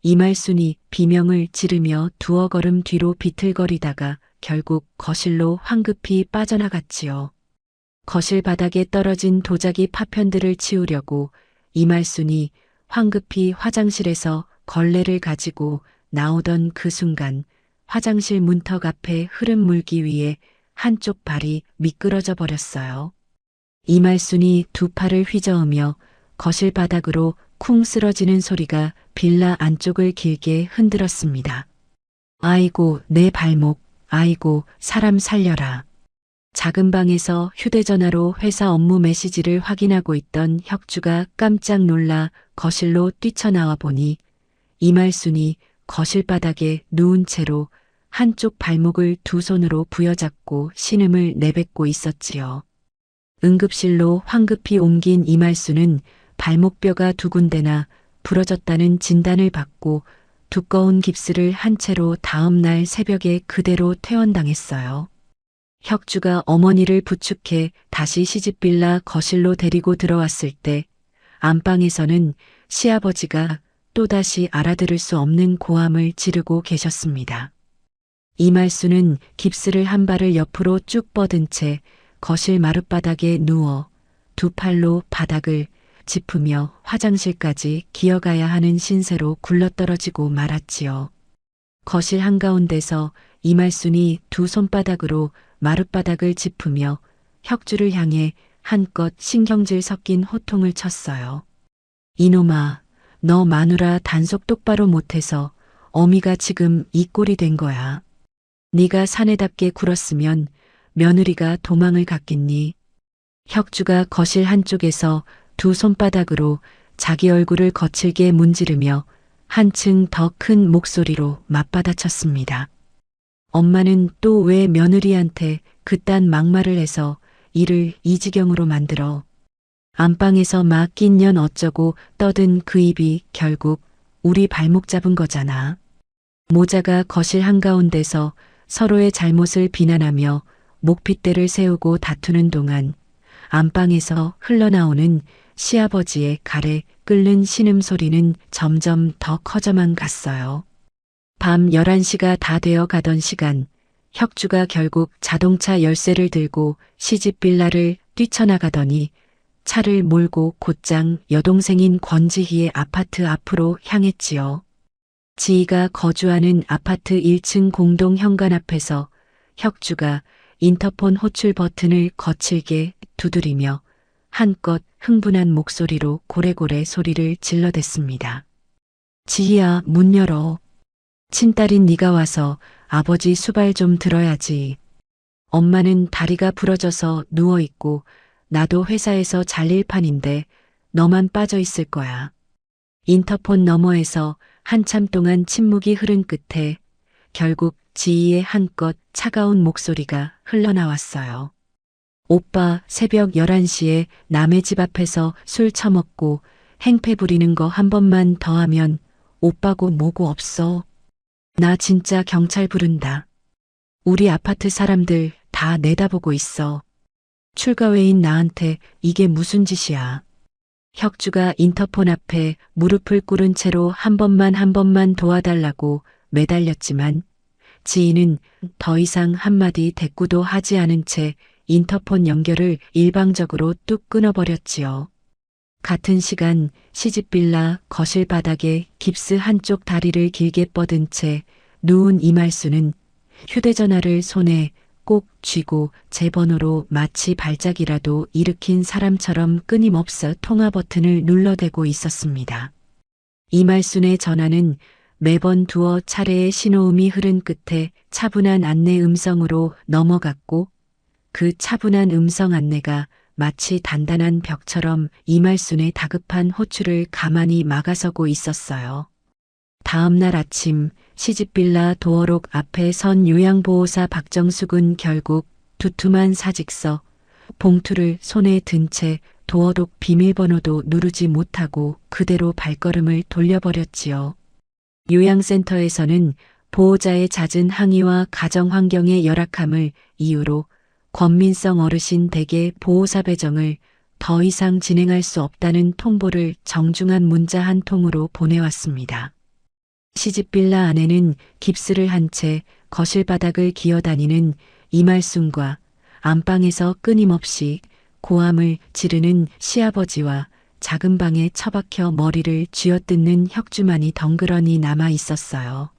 이말순이 비명을 지르며 두어 걸음 뒤로 비틀거리다가 결국 거실로 황급히 빠져나갔지요. 거실 바닥에 떨어진 도자기 파편들을 치우려고 이말순이 황급히 화장실에서 걸레를 가지고 나오던 그 순간 화장실 문턱 앞에 흐른 물기 위에 한쪽 발이 미끄러져 버렸어요. 이말순이 두 팔을 휘저으며 거실 바닥으로 쿵 쓰러지는 소리가 빌라 안쪽을 길게 흔들었습니다. 아이고 내 발목, 아이고 사람 살려라. 작은 방에서 휴대전화로 회사 업무 메시지를 확인하고 있던 혁주가 깜짝 놀라 거실로 뛰쳐나와 보니 이말순이 거실 바닥에 누운 채로 한쪽 발목을 두 손으로 부여잡고 신음을 내뱉고 있었지요. 응급실로 황급히 옮긴 이말순은 발목뼈가 두 군데나 부러졌다는 진단을 받고 두꺼운 깁스를 한 채로 다음 날 새벽에 그대로 퇴원당했어요. 혁주가 어머니를 부축해 다시 시집빌라 거실로 데리고 들어왔을 때 안방에서는 시아버지가 또다시 알아들을 수 없는 고함을 지르고 계셨습니다. 이말순은 깁스를 한 발을 옆으로 쭉 뻗은 채 거실 마룻바닥에 누워 두 팔로 바닥을 짚으며 화장실까지 기어가야 하는 신세로 굴러떨어지고 말았지요. 거실 한가운데서 이말순이 두 손바닥으로 마룻바닥을 짚으며 혁주를 향해 한껏 신경질 섞인 호통을 쳤어요. 이놈아, 너 마누라 단속 똑바로 못해서 어미가 지금 이 꼴이 된 거야. 네가 사내답게 굴었으면 며느리가 도망을 갔겠니? 혁주가 거실 한쪽에서 두 손바닥으로 자기 얼굴을 거칠게 문지르며 한층 더 큰 목소리로 맞받아쳤습니다. 엄마는 또 왜 며느리한테 그딴 막말을 해서 이를 이 지경으로 만들어. 안방에서 막 낀 년 어쩌고 떠든 그 입이 결국 우리 발목 잡은 거잖아. 모자가 거실 한가운데서 서로의 잘못을 비난하며 목핏대를 세우고 다투는 동안 안방에서 흘러나오는 시아버지의 가래 끓는 신음소리는 점점 더 커져만 갔어요. 밤 11시가 다 되어 가던 시간, 혁주가 결국 자동차 열쇠를 들고 시집 빌라를 뛰쳐나가더니 차를 몰고 곧장 여동생인 권지희의 아파트 앞으로 향했지요. 지희가 거주하는 아파트 1층 공동 현관 앞에서 혁주가 인터폰 호출 버튼을 거칠게 두드리며 한껏 흥분한 목소리로 고래고래 소리를 질러댔습니다. 지희야, 문 열어. 친딸인 네가 와서 아버지 수발 좀 들어야지. 엄마는 다리가 부러져서 누워있고 나도 회사에서 잘릴 판인데 너만 빠져 있을 거야. 인터폰 너머에서 한참 동안 침묵이 흐른 끝에 결국 지희의 한껏 차가운 목소리가 흘러나왔어요. 오빠 새벽 11시에 남의 집 앞에서 술 처먹고 행패 부리는 거 한 번만 더 하면 오빠고 뭐고 없어. 나 진짜 경찰 부른다. 우리 아파트 사람들 다 내다보고 있어. 출가회인 나한테 이게 무슨 짓이야. 혁주가 인터폰 앞에 무릎을 꿇은 채로 한 번만 도와달라고 매달렸지만 지인은 더 이상 한마디 대꾸도 하지 않은 채 인터폰 연결을 일방적으로 뚝 끊어버렸지요. 같은 시간 시집빌라 거실 바닥에 깁스 한쪽 다리를 길게 뻗은 채 누운 이말수는 휴대전화를 손에 꼭 쥐고 제 번호로 마치 발작이라도 일으킨 사람처럼 끊임없어 통화 버튼을 눌러대고 있었습니다. 이말순의 전화는 매번 두어 차례의 신호음이 흐른 끝에 차분한 안내 음성으로 넘어갔고 그 차분한 음성 안내가 마치 단단한 벽처럼 이말순의 다급한 호출을 가만히 막아서고 있었어요. 다음 날 아침 시집빌라 도어록 앞에 선 요양보호사 박정숙은 결국 두툼한 사직서, 봉투를 손에 든 채 도어록 비밀번호도 누르지 못하고 그대로 발걸음을 돌려버렸지요. 요양센터에서는 보호자의 잦은 항의와 가정환경의 열악함을 이유로 권민성 어르신 댁의 보호사 배정을 더 이상 진행할 수 없다는 통보를 정중한 문자 한 통으로 보내왔습니다. 시집빌라 안에는 깁스를 한 채 거실 바닥을 기어다니는 이말순과 안방에서 끊임없이 고함을 지르는 시아버지와 작은 방에 처박혀 머리를 쥐어뜯는 혁주만이 덩그러니 남아 있었어요.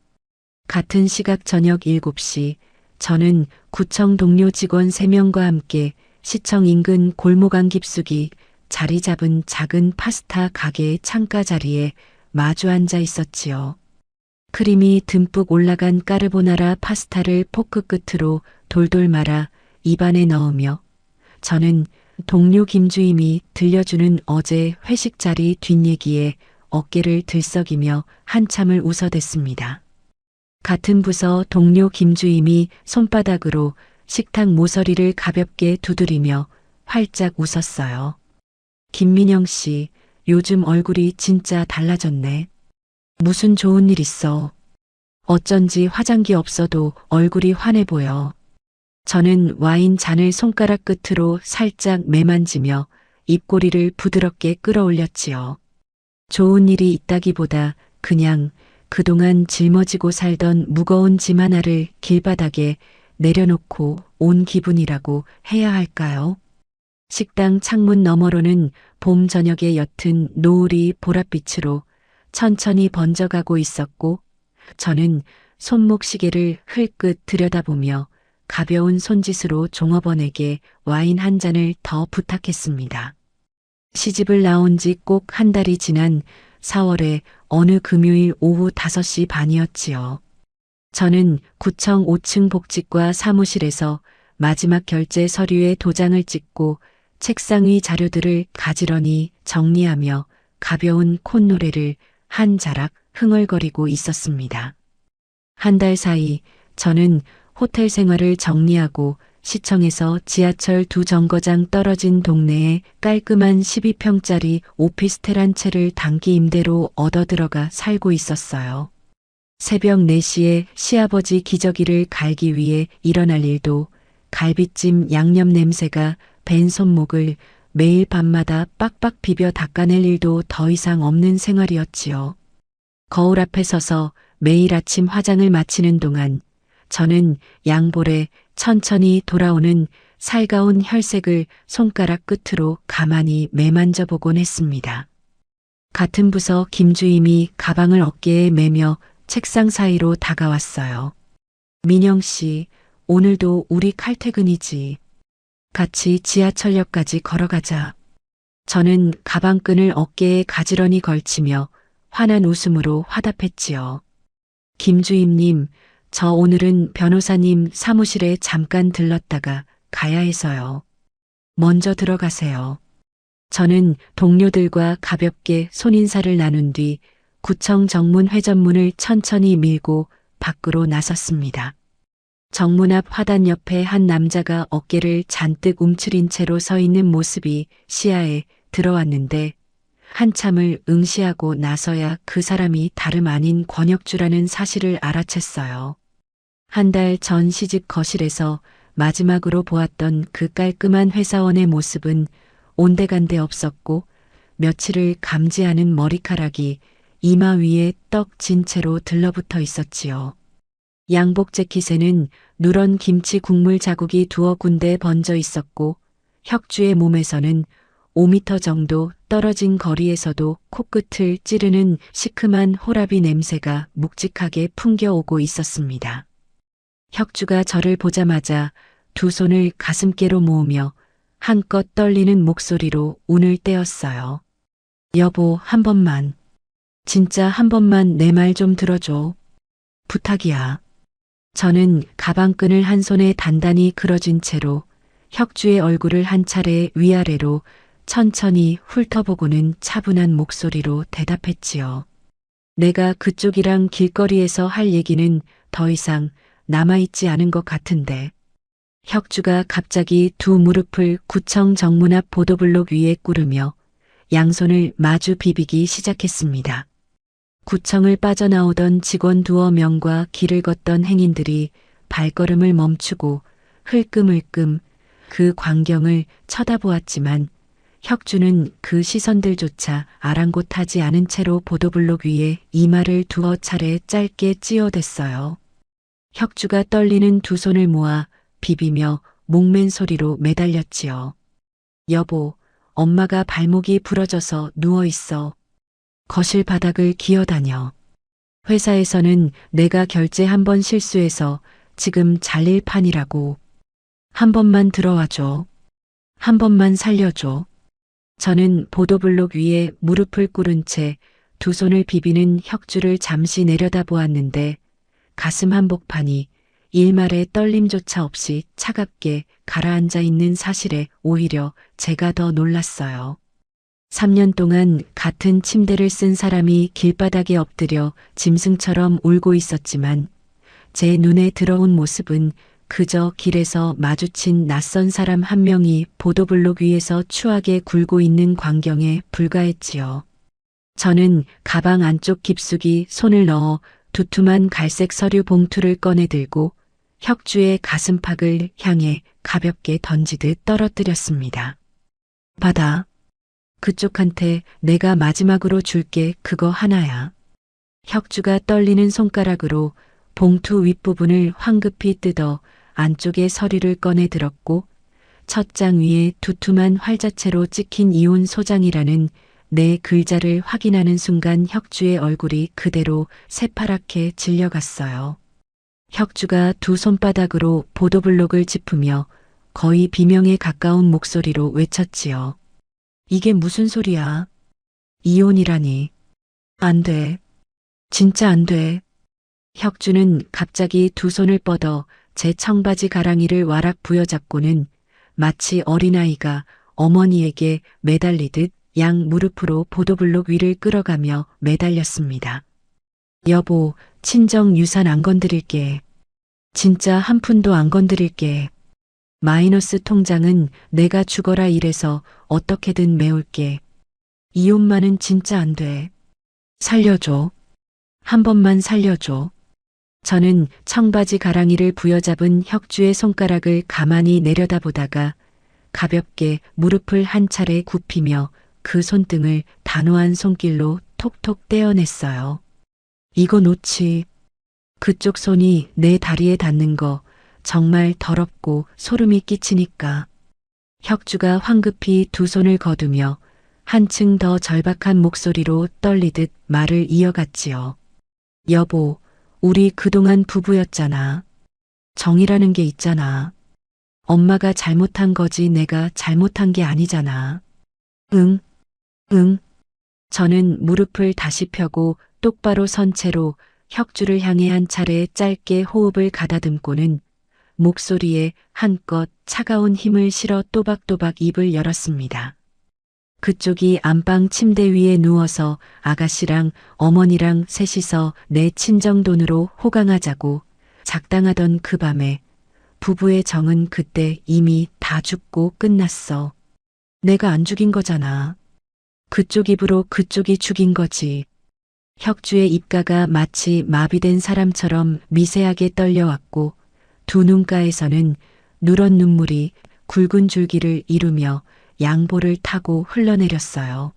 같은 시각 저녁 7시 저는 구청 동료 직원 3명과 함께 시청 인근 골목안 깊숙이 자리 잡은 작은 파스타 가게의 창가 자리에 마주 앉아 있었지요. 크림이 듬뿍 올라간 까르보나라 파스타를 포크 끝으로 돌돌 말아 입안에 넣으며 저는 동료 김주임이 들려주는 어제 회식 자리 뒷얘기에 어깨를 들썩이며 한참을 웃어댔습니다. 같은 부서 동료 김주임이 손바닥으로 식탁 모서리를 가볍게 두드리며 활짝 웃었어요. 김민영 씨, 요즘 얼굴이 진짜 달라졌네. 무슨 좋은 일 있어. 어쩐지 화장기 없어도 얼굴이 환해 보여. 저는 와인 잔을 손가락 끝으로 살짝 매만지며 입꼬리를 부드럽게 끌어올렸지요. 좋은 일이 있다기보다 그냥 그동안 짊어지고 살던 무거운 짐 하나를 길바닥에 내려놓고 온 기분이라고 해야 할까요? 식당 창문 너머로는 봄 저녁의 옅은 노을이 보랏빛으로 천천히 번져가고 있었고 저는 손목 시계를 흘끗 들여다보며 가벼운 손짓으로 종업원에게 와인 한 잔을 더 부탁했습니다. 시집을 나온 지 꼭 한 달이 지난 4월의 어느 금요일 오후 5시 반이었지요. 저는 구청 5층 복지과 사무실에서 마지막 결제 서류에 도장을 찍고 책상 위 자료들을 가지런히 정리하며 가벼운 콧노래를 한 자락 흥얼거리고 있었습니다. 한 달 사이 저는 호텔 생활을 정리하고 시청에서 지하철 2정거장 떨어진 동네에 깔끔한 12평짜리 오피스텔 한 채를 단기 임대로 얻어 들어가 살고 있었어요. 새벽 4시에 시아버지 기저귀를 갈기 위해 일어날 일도 갈비찜 양념 냄새가 밴 손목을 매일 밤마다 빡빡 비벼 닦아낼 일도 더 이상 없는 생활이었지요. 거울 앞에 서서 매일 아침 화장을 마치는 동안 저는 양볼에 천천히 돌아오는 살가운 혈색을 손가락 끝으로 가만히 매만져 보곤 했습니다. 같은 부서 김주임이 가방을 어깨에 매며 책상 사이로 다가왔어요. 민영 씨, 오늘도 우리 칼퇴근이지. 같이 지하철역까지 걸어가자. 저는 가방끈을 어깨에 가지런히 걸치며 환한 웃음으로 화답했지요. 김주임님, 저 오늘은 변호사님 사무실에 잠깐 들렀다가 가야 해서요. 먼저 들어가세요. 저는 동료들과 가볍게 손인사를 나눈 뒤 구청 정문 회전문을 천천히 밀고 밖으로 나섰습니다. 정문 앞 화단 옆에 한 남자가 어깨를 잔뜩 움츠린 채로 서 있는 모습이 시야에 들어왔는데 한참을 응시하고 나서야 그 사람이 다름 아닌 권혁주라는 사실을 알아챘어요. 한 달 전 시집 거실에서 마지막으로 보았던 그 깔끔한 회사원의 모습은 온데간데 없었고 며칠을 감지하는 머리카락이 이마 위에 떡 진 채로 들러붙어 있었지요. 양복 재킷에는 누런 김치 국물 자국이 두어 군데 번져 있었고 혁주의 몸에서는 5미터 정도 떨어진 거리에서도 코끝을 찌르는 시큼한 호라비 냄새가 묵직하게 풍겨오고 있었습니다. 혁주가 저를 보자마자 두 손을 가슴께로 모으며 한껏 떨리는 목소리로 운을 떼었어요. 여보, 한 번만. 진짜 한 번만 내 말 좀 들어줘. 부탁이야. 저는 가방끈을 한 손에 단단히 그어쥔 채로 혁주의 얼굴을 한 차례 위아래로 천천히 훑어보고는 차분한 목소리로 대답했지요. 내가 그쪽이랑 길거리에서 할 얘기는 더 이상 남아있지 않은 것 같은데. 혁주가 갑자기 두 무릎을 구청 정문 앞 보도블록 위에 꾸르며 양손을 마주 비비기 시작했습니다. 구청을 빠져나오던 직원 두어 명과 길을 걷던 행인들이 발걸음을 멈추고 흘끔흘끔 그 광경을 쳐다보았지만 혁주는 그 시선들조차 아랑곳하지 않은 채로 보도블록 위에 이마를 두어 차례 짧게 찧어댔어요. 혁주가 떨리는 두 손을 모아 비비며 목맨 소리로 매달렸지요. 여보, 엄마가 발목이 부러져서 누워있어. 거실 바닥을 기어다녀. 회사에서는 내가 결제 한 번 실수해서 지금 잘릴 판이라고. 한 번만 들어와줘. 한 번만 살려줘. 저는 보도블록 위에 무릎을 꿇은 채 두 손을 비비는 혁주를 잠시 내려다보았는데 가슴 한복판이 일말의 떨림조차 없이 차갑게 가라앉아 있는 사실에 오히려 제가 더 놀랐어요. 3년 동안 같은 침대를 쓴 사람이 길바닥에 엎드려 짐승처럼 울고 있었지만 제 눈에 들어온 모습은 그저 길에서 마주친 낯선 사람 한 명이 보도블록 위에서 추하게 굴고 있는 광경에 불과했지요. 저는 가방 안쪽 깊숙이 손을 넣어 두툼한 갈색 서류 봉투를 꺼내 들고 혁주의 가슴팍을 향해 가볍게 던지듯 떨어뜨렸습니다. 받아. 그쪽한테 내가 마지막으로 줄게 그거 하나야. 혁주가 떨리는 손가락으로 봉투 윗부분을 황급히 뜯어 안쪽에 서류를 꺼내 들었고 첫 장 위에 두툼한 활자체로 찍힌 이혼 소장이라는 네 글자를 확인하는 순간 혁주의 얼굴이 그대로 새파랗게 질려갔어요. 혁주가 두 손바닥으로 보도블록을 짚으며 거의 비명에 가까운 목소리로 외쳤지요. 이게 무슨 소리야? 이혼이라니. 안 돼. 진짜 안 돼. 혁주는 갑자기 두 손을 뻗어 제 청바지 가랑이를 와락 부여잡고는 마치 어린아이가 어머니에게 매달리듯 양 무릎으로 보도블록 위를 끌어가며 매달렸습니다. 여보, 친정 유산 안 건드릴게. 진짜 한 푼도 안 건드릴게. 마이너스 통장은 내가 죽어라 이래서 어떻게든 메울게. 이혼만은 진짜 안 돼. 살려줘. 한 번만 살려줘. 저는 청바지 가랑이를 부여잡은 혁주의 손가락을 가만히 내려다보다가 가볍게 무릎을 한 차례 굽히며 그 손등을 단호한 손길로 톡톡 떼어냈어요. 이거 놓지. 그쪽 손이 내 다리에 닿는 거 정말 더럽고 소름이 끼치니까. 혁주가 황급히 두 손을 거두며 한층 더 절박한 목소리로 떨리듯 말을 이어갔지요. 여보, 우리 그동안 부부였잖아. 정이라는 게 있잖아. 엄마가 잘못한 거지 내가 잘못한 게 아니잖아. 응, 응. 저는 무릎을 다시 펴고 똑바로 선 채로 혁주를 향해 한 차례 짧게 호흡을 가다듬고는 목소리에 한껏 차가운 힘을 실어 또박또박 입을 열었습니다. 그쪽이 안방 침대 위에 누워서 아가씨랑 어머니랑 셋이서 내 친정 돈으로 호강하자고 작당하던 그 밤에 부부의 정은 그때 이미 다 죽고 끝났어. 내가 안 죽인 거잖아. 그쪽 입으로 그쪽이 죽인 거지. 혁주의 입가가 마치 마비된 사람처럼 미세하게 떨려왔고 두 눈가에서는 누런 눈물이 굵은 줄기를 이루며 양볼을 타고 흘러내렸어요.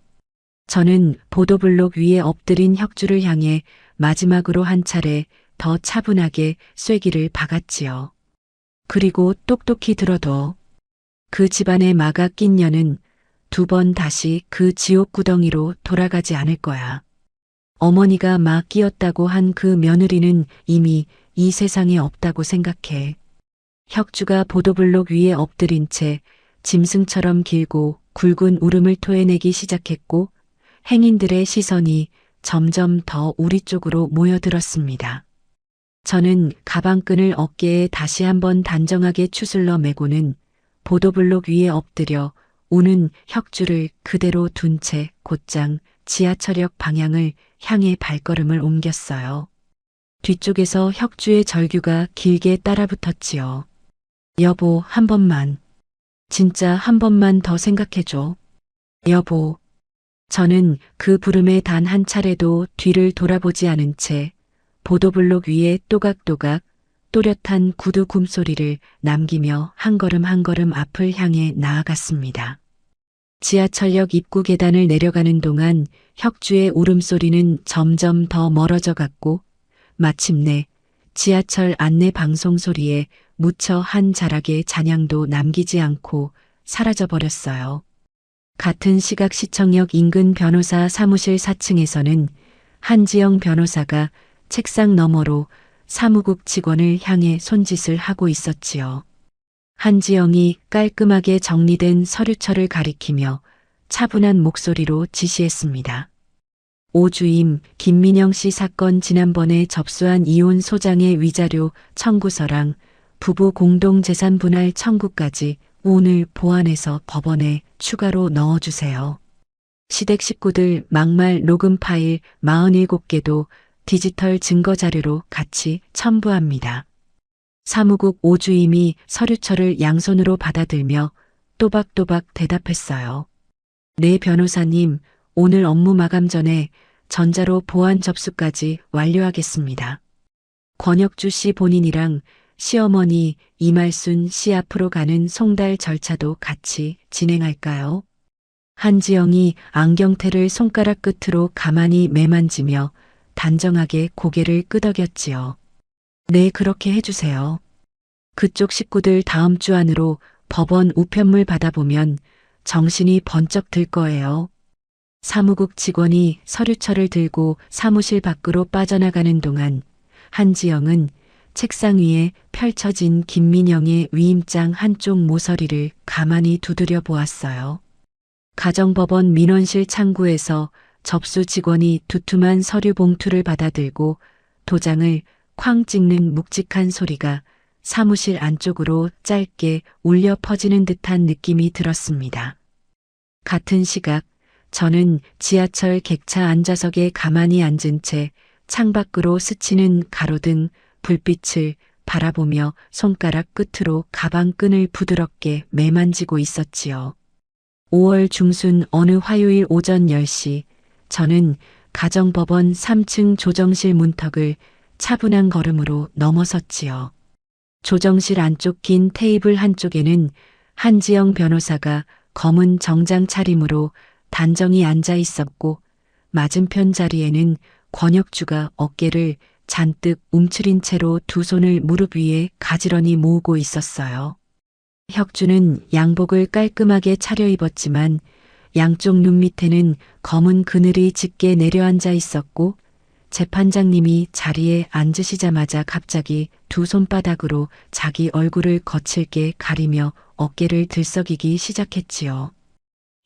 저는 보도블록 위에 엎드린 혁주를 향해 마지막으로 한 차례 더 차분하게 쐐기를 박았지요. 그리고 똑똑히 들어둬. 그 집안의 마가 낀 년은 2번 다시 그 지옥 구덩이로 돌아가지 않을 거야. 어머니가 마 끼었다고 한 그 며느리는 이미 이 세상에 없다고 생각해. 혁주가 보도블록 위에 엎드린 채 짐승처럼 길고 굵은 울음을 토해내기 시작했고 행인들의 시선이 점점 더 우리 쪽으로 모여들었습니다. 저는 가방끈을 어깨에 다시 한번 단정하게 추슬러 매고는 보도블록 위에 엎드려 우는 혁주를 그대로 둔 채 곧장 지하철역 방향을 향해 발걸음을 옮겼어요. 뒤쪽에서 혁주의 절규가 길게 따라붙었지요. 여보, 한 번만. 진짜 한 번만 더 생각해줘. 여보. 저는 그 부름에 단 한 차례도 뒤를 돌아보지 않은 채 보도블록 위에 또각또각 또렷한 구두 굼소리를 남기며 한 걸음 한 걸음 앞을 향해 나아갔습니다. 지하철역 입구 계단을 내려가는 동안 혁주의 울음소리는 점점 더 멀어져 갔고 마침내 지하철 안내 방송 소리에 무쳐 한 자락의 잔향도 남기지 않고 사라져 버렸어요. 같은 시각 시청역 인근 변호사 사무실 4층에서는 한지영 변호사가 책상 너머로 사무국 직원을 향해 손짓을 하고 있었지요. 한지영이 깔끔하게 정리된 서류철을 가리키며 차분한 목소리로 지시했습니다. 오주임 김민영 씨 사건 지난번에 접수한 이혼 소장의 위자료 청구서랑 부부 공동재산 분할 청구까지 오늘 보완해서 법원에 추가로 넣어주세요. 시댁 식구들 막말 녹음 파일 47개도 디지털 증거 자료로 같이 첨부합니다. 사무국 오주임이 서류철을 양손으로 받아들며 또박또박 대답했어요. 네, 변호사님, 오늘 업무 마감 전에 전자로 보완 접수까지 완료하겠습니다. 권혁주 씨 본인이랑 시어머니 이말순 씨 앞으로 가는 송달 절차도 같이 진행할까요? 한지영이 안경테를 손가락 끝으로 가만히 매만지며 단정하게 고개를 끄덕였지요. 네, 그렇게 해주세요. 그쪽 식구들 다음 주 안으로 법원 우편물 받아보면 정신이 번쩍 들 거예요. 사무국 직원이 서류철을 들고 사무실 밖으로 빠져나가는 동안 한지영은 책상 위에 펼쳐진 김민영의 위임장 한쪽 모서리를 가만히 두드려 보았어요. 가정법원 민원실 창구에서 접수 직원이 두툼한 서류 봉투를 받아들고 도장을 쾅 찍는 묵직한 소리가 사무실 안쪽으로 짧게 울려 퍼지는 듯한 느낌이 들었습니다. 같은 시각 저는 지하철 객차 안좌석에 가만히 앉은 채 창밖으로 스치는 가로등 불빛을 바라보며 손가락 끝으로 가방끈을 부드럽게 매만지고 있었지요. 5월 중순 어느 화요일 오전 10시 저는 가정법원 3층 조정실 문턱을 차분한 걸음으로 넘어섰지요. 조정실 안쪽 긴 테이블 한쪽에는 한지영 변호사가 검은 정장 차림으로 단정히 앉아 있었고 맞은편 자리에는 권혁주가 어깨를 잔뜩 움츠린 채로 두 손을 무릎 위에 가지런히 모으고 있었어요. 혁주는 양복을 깔끔하게 차려입었지만 양쪽 눈 밑에는 검은 그늘이 짙게 내려앉아 있었고 재판장님이 자리에 앉으시자마자 갑자기 두 손바닥으로 자기 얼굴을 거칠게 가리며 어깨를 들썩이기 시작했지요.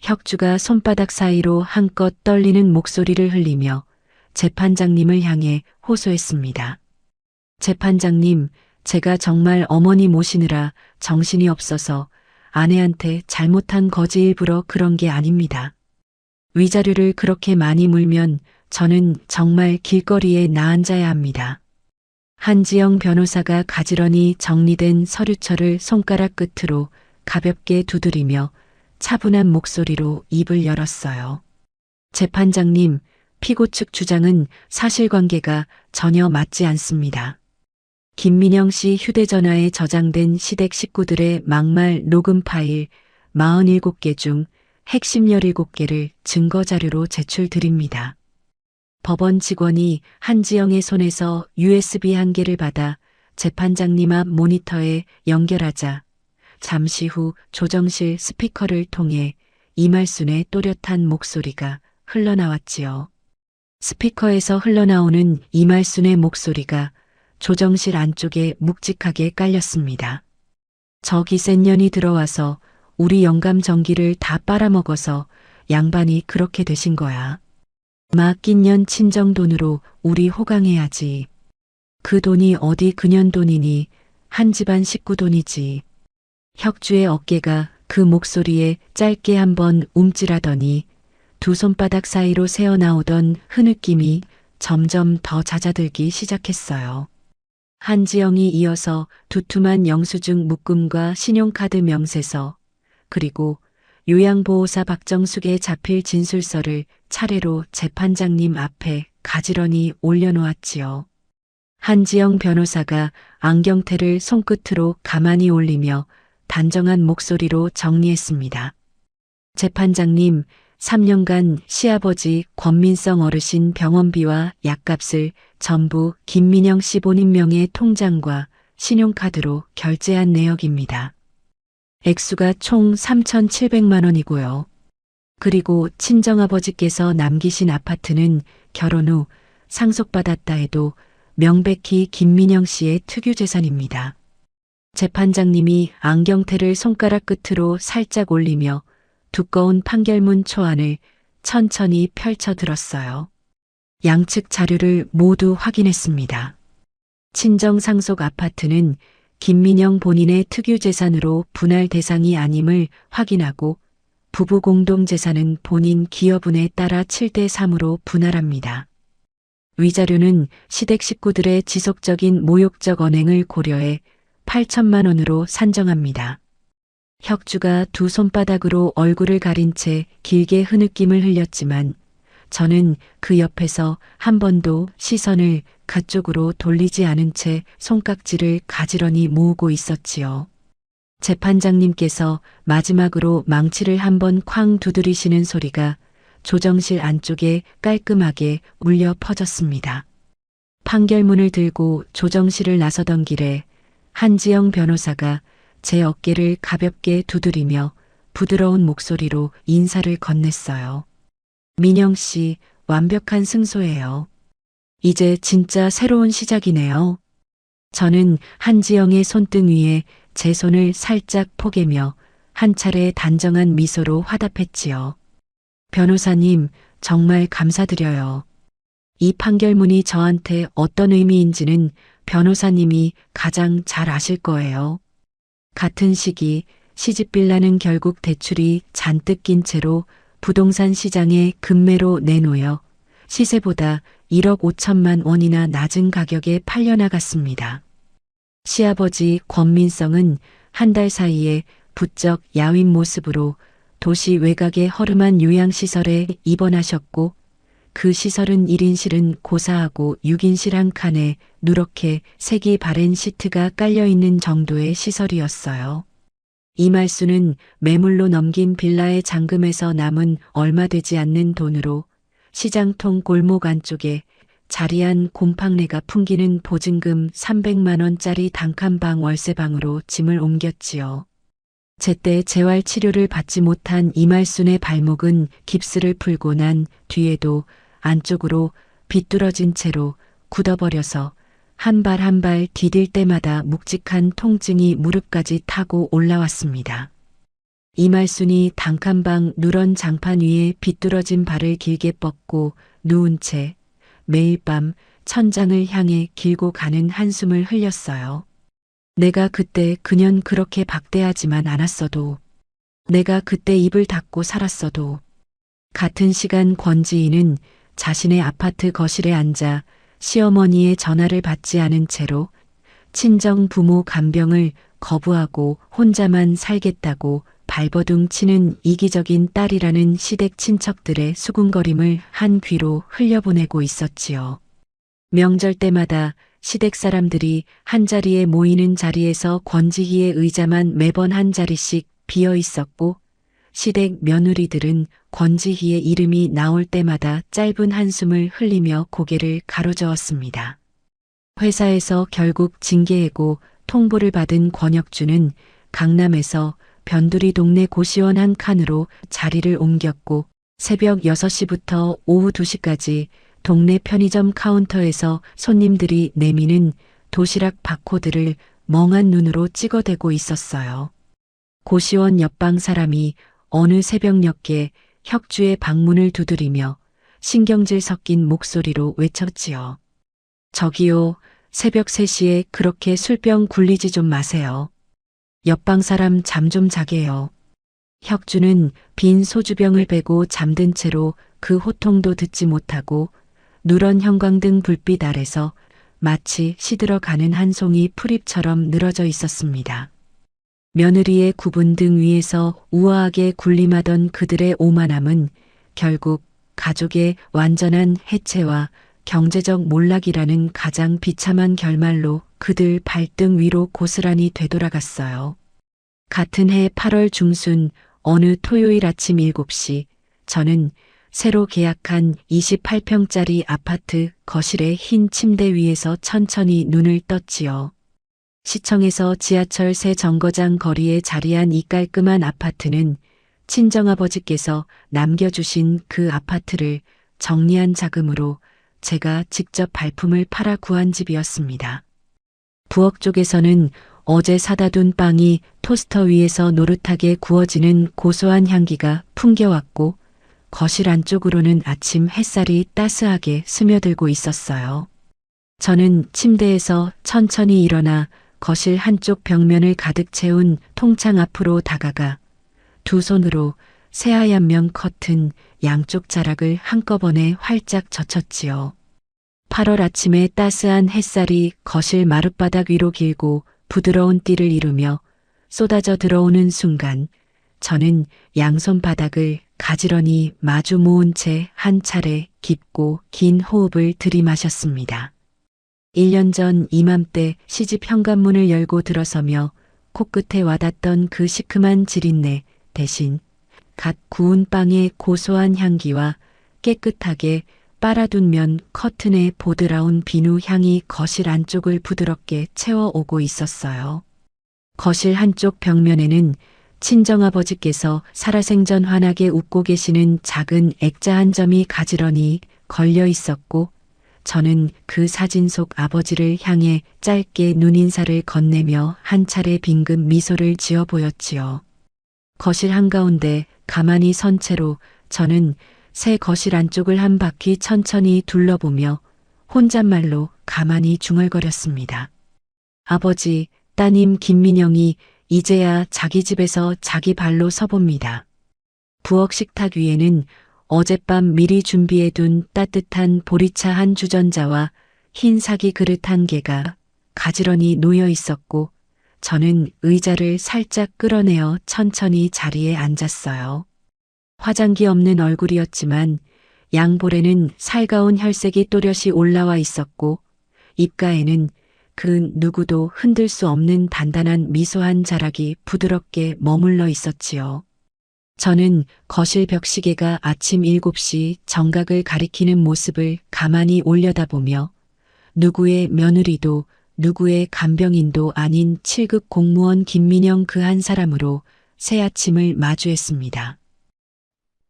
혁주가 손바닥 사이로 한껏 떨리는 목소리를 흘리며 재판장님을 향해 호소했습니다. 재판장님, 제가 정말 어머니 모시느라 정신이 없어서 아내한테 잘못한 거지 일부러 그런 게 아닙니다. 위자료를 그렇게 많이 물면 저는 정말 길거리에 나앉아야 합니다. 한지영 변호사가 가지런히 정리된 서류철을 손가락 끝으로 가볍게 두드리며 차분한 목소리로 입을 열었어요. 재판장님, 피고 측 주장은 사실관계가 전혀 맞지 않습니다. 김민영 씨 휴대전화에 저장된 시댁 식구들의 막말 녹음 파일 47개 중 핵심 17개를 증거자료로 제출드립니다. 법원 직원이 한지영의 손에서 USB 한 개를 받아 재판장님 앞 모니터에 연결하자 잠시 후 조정실 스피커를 통해 이말순의 또렷한 목소리가 흘러나왔지요. 스피커에서 흘러나오는 이말순의 목소리가 조정실 안쪽에 묵직하게 깔렸습니다. 저기 센 년이 들어와서 우리 영감 전기를 다 빨아먹어서 양반이 그렇게 되신 거야. 맡긴 년 친정 돈으로 우리 호강해야지. 그 돈이 어디 그년 돈이니 한 집안 식구 돈이지. 혁주의 어깨가 그 목소리에 짧게 한번 움찔하더니 두 손바닥 사이로 새어나오던 흐느낌이 점점 더 잦아들기 시작했어요. 한지영이 이어서 두툼한 영수증 묶음과 신용카드 명세서 그리고 요양보호사 박정숙의 자필 진술서를 차례로 재판장님 앞에 가지런히 올려놓았지요. 한지영 변호사가 안경테를 손끝으로 가만히 올리며 단정한 목소리로 정리했습니다. 재판장님, 3년간 시아버지 권민성 어르신 병원비와 약값을 전부 김민영 씨 본인 명의 통장과 신용카드로 결제한 내역입니다. 액수가 총 3,700만 원이고요. 그리고 친정아버지께서 남기신 아파트는 결혼 후 상속받았다 해도 명백히 김민영 씨의 특유재산입니다. 재판장님이 안경테를 손가락 끝으로 살짝 올리며 두꺼운 판결문 초안을 천천히 펼쳐 들었어요. 양측 자료를 모두 확인했습니다. 친정 상속 아파트는 김민영 본인의 특유재산으로 분할 대상이 아님을 확인하고 부부 공동재산은 본인 기여분에 따라 7대 3으로 분할합니다. 위자료는 시댁 식구들의 지속적인 모욕적 언행을 고려해 8천만 원으로 산정합니다. 혁주가 두 손바닥으로 얼굴을 가린 채 길게 흐느낌을 흘렸지만 저는 그 옆에서 한 번도 시선을 그쪽으로 돌리지 않은 채 손깍지를 가지런히 모으고 있었지요. 재판장님께서 마지막으로 망치를 한번 쾅 두드리시는 소리가 조정실 안쪽에 깔끔하게 울려 퍼졌습니다. 판결문을 들고 조정실을 나서던 길에 한지영 변호사가 제 어깨를 가볍게 두드리며 부드러운 목소리로 인사를 건넸어요. 민영 씨, 완벽한 승소예요. 이제 진짜 새로운 시작이네요. 저는 한지영의 손등 위에 제 손을 살짝 포개며 한 차례 단정한 미소로 화답했지요. 변호사님, 정말 감사드려요. 이 판결문이 저한테 어떤 의미인지는 변호사님이 가장 잘 아실 거예요. 같은 시기 시집빌라는 결국 대출이 잔뜩 낀 채로 부동산 시장에 급매로 내놓여 시세보다 1억 5천만 원이나 낮은 가격에 팔려나갔습니다. 시아버지 권민성은 한 달 사이에 부쩍 야윈 모습으로 도시 외곽의 허름한 요양시설에 입원하셨고 그 시설은 1인실은 고사하고 6인실 한 칸에 누렇게 색이 바랜 시트가 깔려있는 정도의 시설이었어요. 이말수는 매물로 넘긴 빌라의 잔금에서 남은 얼마 되지 않는 돈으로 시장통 골목 안쪽에 자리한 곰팡내가 풍기는 보증금 300만 원짜리 단칸방 월세방으로 짐을 옮겼지요. 제때 재활치료를 받지 못한 이말순의 발목은 깁스를 풀고 난 뒤에도 안쪽으로 비뚤어진 채로 굳어버려서 한 발 한 발 디딜 때마다 묵직한 통증이 무릎까지 타고 올라왔습니다. 이말순이 단칸방 누런 장판 위에 비뚤어진 발을 길게 뻗고 누운 채 매일 밤 천장을 향해 길고 가는 한숨을 흘렸어요. 내가 그때 그년 그렇게 박대하지만 않았어도, 내가 그때 입을 닫고 살았어도, 같은 시간 권지희는 자신의 아파트 거실에 앉아 시어머니의 전화를 받지 않은 채로 친정 부모 간병을 거부하고 혼자만 살겠다고 발버둥 치는 이기적인 딸이라는 시댁 친척들의 수군거림을 한 귀로 흘려보내고 있었지요. 명절 때마다 시댁 사람들이 한자리에 모이는 자리에서 권지희의 의자만 매번 한 자리씩 비어 있었고 시댁 며느리들은 권지희의 이름이 나올 때마다 짧은 한숨을 흘리며 고개를 가로저었습니다. 회사에서 결국 징계해고 통보를 받은 권혁주는 강남에서 변두리 동네 고시원 한 칸으로 자리를 옮겼고 새벽 6시부터 오후 2시까지 동네 편의점 카운터에서 손님들이 내미는 도시락 바코드를 멍한 눈으로 찍어대고 있었어요. 고시원 옆방 사람이 어느 새벽녘에 혁주의 방문을 두드리며 신경질 섞인 목소리로 외쳤지요. 저기요, 새벽 3시에 그렇게 술병 굴리지 좀 마세요. 옆방 사람 잠 좀 자게요. 혁주는 빈 소주병을 빼고 잠든 채로 그 호통도 듣지 못하고 누런 형광등 불빛 아래서 마치 시들어가는 한 송이 풀잎처럼 늘어져 있었습니다. 며느리의 굽은 등 위에서 우아하게 군림하던 그들의 오만함은 결국 가족의 완전한 해체와 경제적 몰락이라는 가장 비참한 결말로 그들 발등 위로 고스란히 되돌아갔어요. 같은 해 8월 중순 어느 토요일 아침 7시 저는 새로 계약한 28평짜리 아파트 거실의 흰 침대 위에서 천천히 눈을 떴지요. 시청에서 지하철 새 정거장 거리에 자리한 이 깔끔한 아파트는 친정아버지께서 남겨주신 그 아파트를 정리한 자금으로 제가 직접 발품을 팔아 구한 집이었습니다. 부엌 쪽에서는 어제 사다 둔 빵이 토스터 위에서 노릇하게 구워지는 고소한 향기가 풍겨왔고 거실 안쪽으로는 아침 햇살이 따스하게 스며들고 있었어요. 저는 침대에서 천천히 일어나 거실 한쪽 벽면을 가득 채운 통창 앞으로 다가가 두 손으로 새하얀 면 커튼 양쪽 자락을 한꺼번에 활짝 젖혔지요. 8월 아침의 따스한 햇살이 거실 마룻바닥 위로 길고 부드러운 띠를 이루며 쏟아져 들어오는 순간 저는 양손 바닥을 가지런히 마주 모은 채 한 차례 깊고 긴 호흡을 들이마셨습니다. 1년 전 이맘때 시집 현관문을 열고 들어서며 코끝에 와닿던 그 시큼한 지린내 대신 갓 구운 빵의 고소한 향기와 깨끗하게 빨아둔 면 커튼의 보드라운 비누 향이 거실 안쪽을 부드럽게 채워오고 있었어요. 거실 한쪽 벽면에는 친정아버지께서 살아생전 환하게 웃고 계시는 작은 액자 한 점이 가지런히 걸려 있었고 저는 그 사진 속 아버지를 향해 짧게 눈인사를 건네며 한 차례 빙긋 미소를 지어 보였지요. 거실 한가운데 가만히 선 채로 저는 새 거실 안쪽을 한 바퀴 천천히 둘러보며 혼잣말로 가만히 중얼거렸습니다. 아버지, 따님 김민영이 이제야 자기 집에서 자기 발로 서봅니다. 부엌 식탁 위에는 어젯밤 미리 준비해둔 따뜻한 보리차 한 주전자와 흰 사기 그릇 한 개가 가지런히 놓여 있었고 저는 의자를 살짝 끌어내어 천천히 자리에 앉았어요. 화장기 없는 얼굴이었지만 양볼에는 살가운 혈색이 또렷이 올라와 있었고 입가에는 그 누구도 흔들 수 없는 단단한 미소 한 자락이 부드럽게 머물러 있었지요. 저는 거실 벽시계가 아침 7시 정각을 가리키는 모습을 가만히 올려다보며 누구의 며느리도 누구의 간병인도 아닌 7급 공무원 김민영 그 한 사람으로 새 아침을 마주했습니다.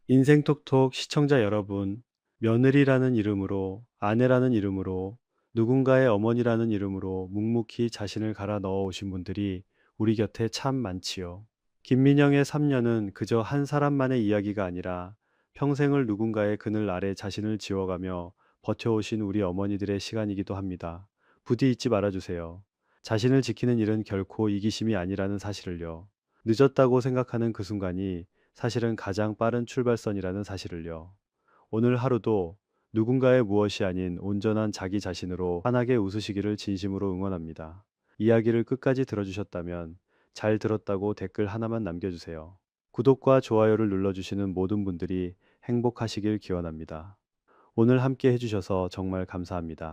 인생톡톡 시청자 여러분, 며느리라는 이름으로, 아내라는 이름으로, 누군가의 어머니라는 이름으로 묵묵히 자신을 갈아 넣어 오신 분들이 우리 곁에 참 많지요. 김민영의 3년은 그저 한 사람만의 이야기가 아니라 평생을 누군가의 그늘 아래 자신을 지워가며 버텨오신 우리 어머니들의 시간이기도 합니다. 부디 잊지 말아주세요. 자신을 지키는 일은 결코 이기심이 아니라는 사실을요. 늦었다고 생각하는 그 순간이 사실은 가장 빠른 출발선이라는 사실을요. 오늘 하루도 누군가의 무엇이 아닌 온전한 자기 자신으로 환하게 웃으시기를 진심으로 응원합니다. 이야기를 끝까지 들어주셨다면 잘 들었다고 댓글 하나만 남겨주세요. 구독과 좋아요를 눌러주시는 모든 분들이 행복하시길 기원합니다. 오늘 함께 해주셔서 정말 감사합니다.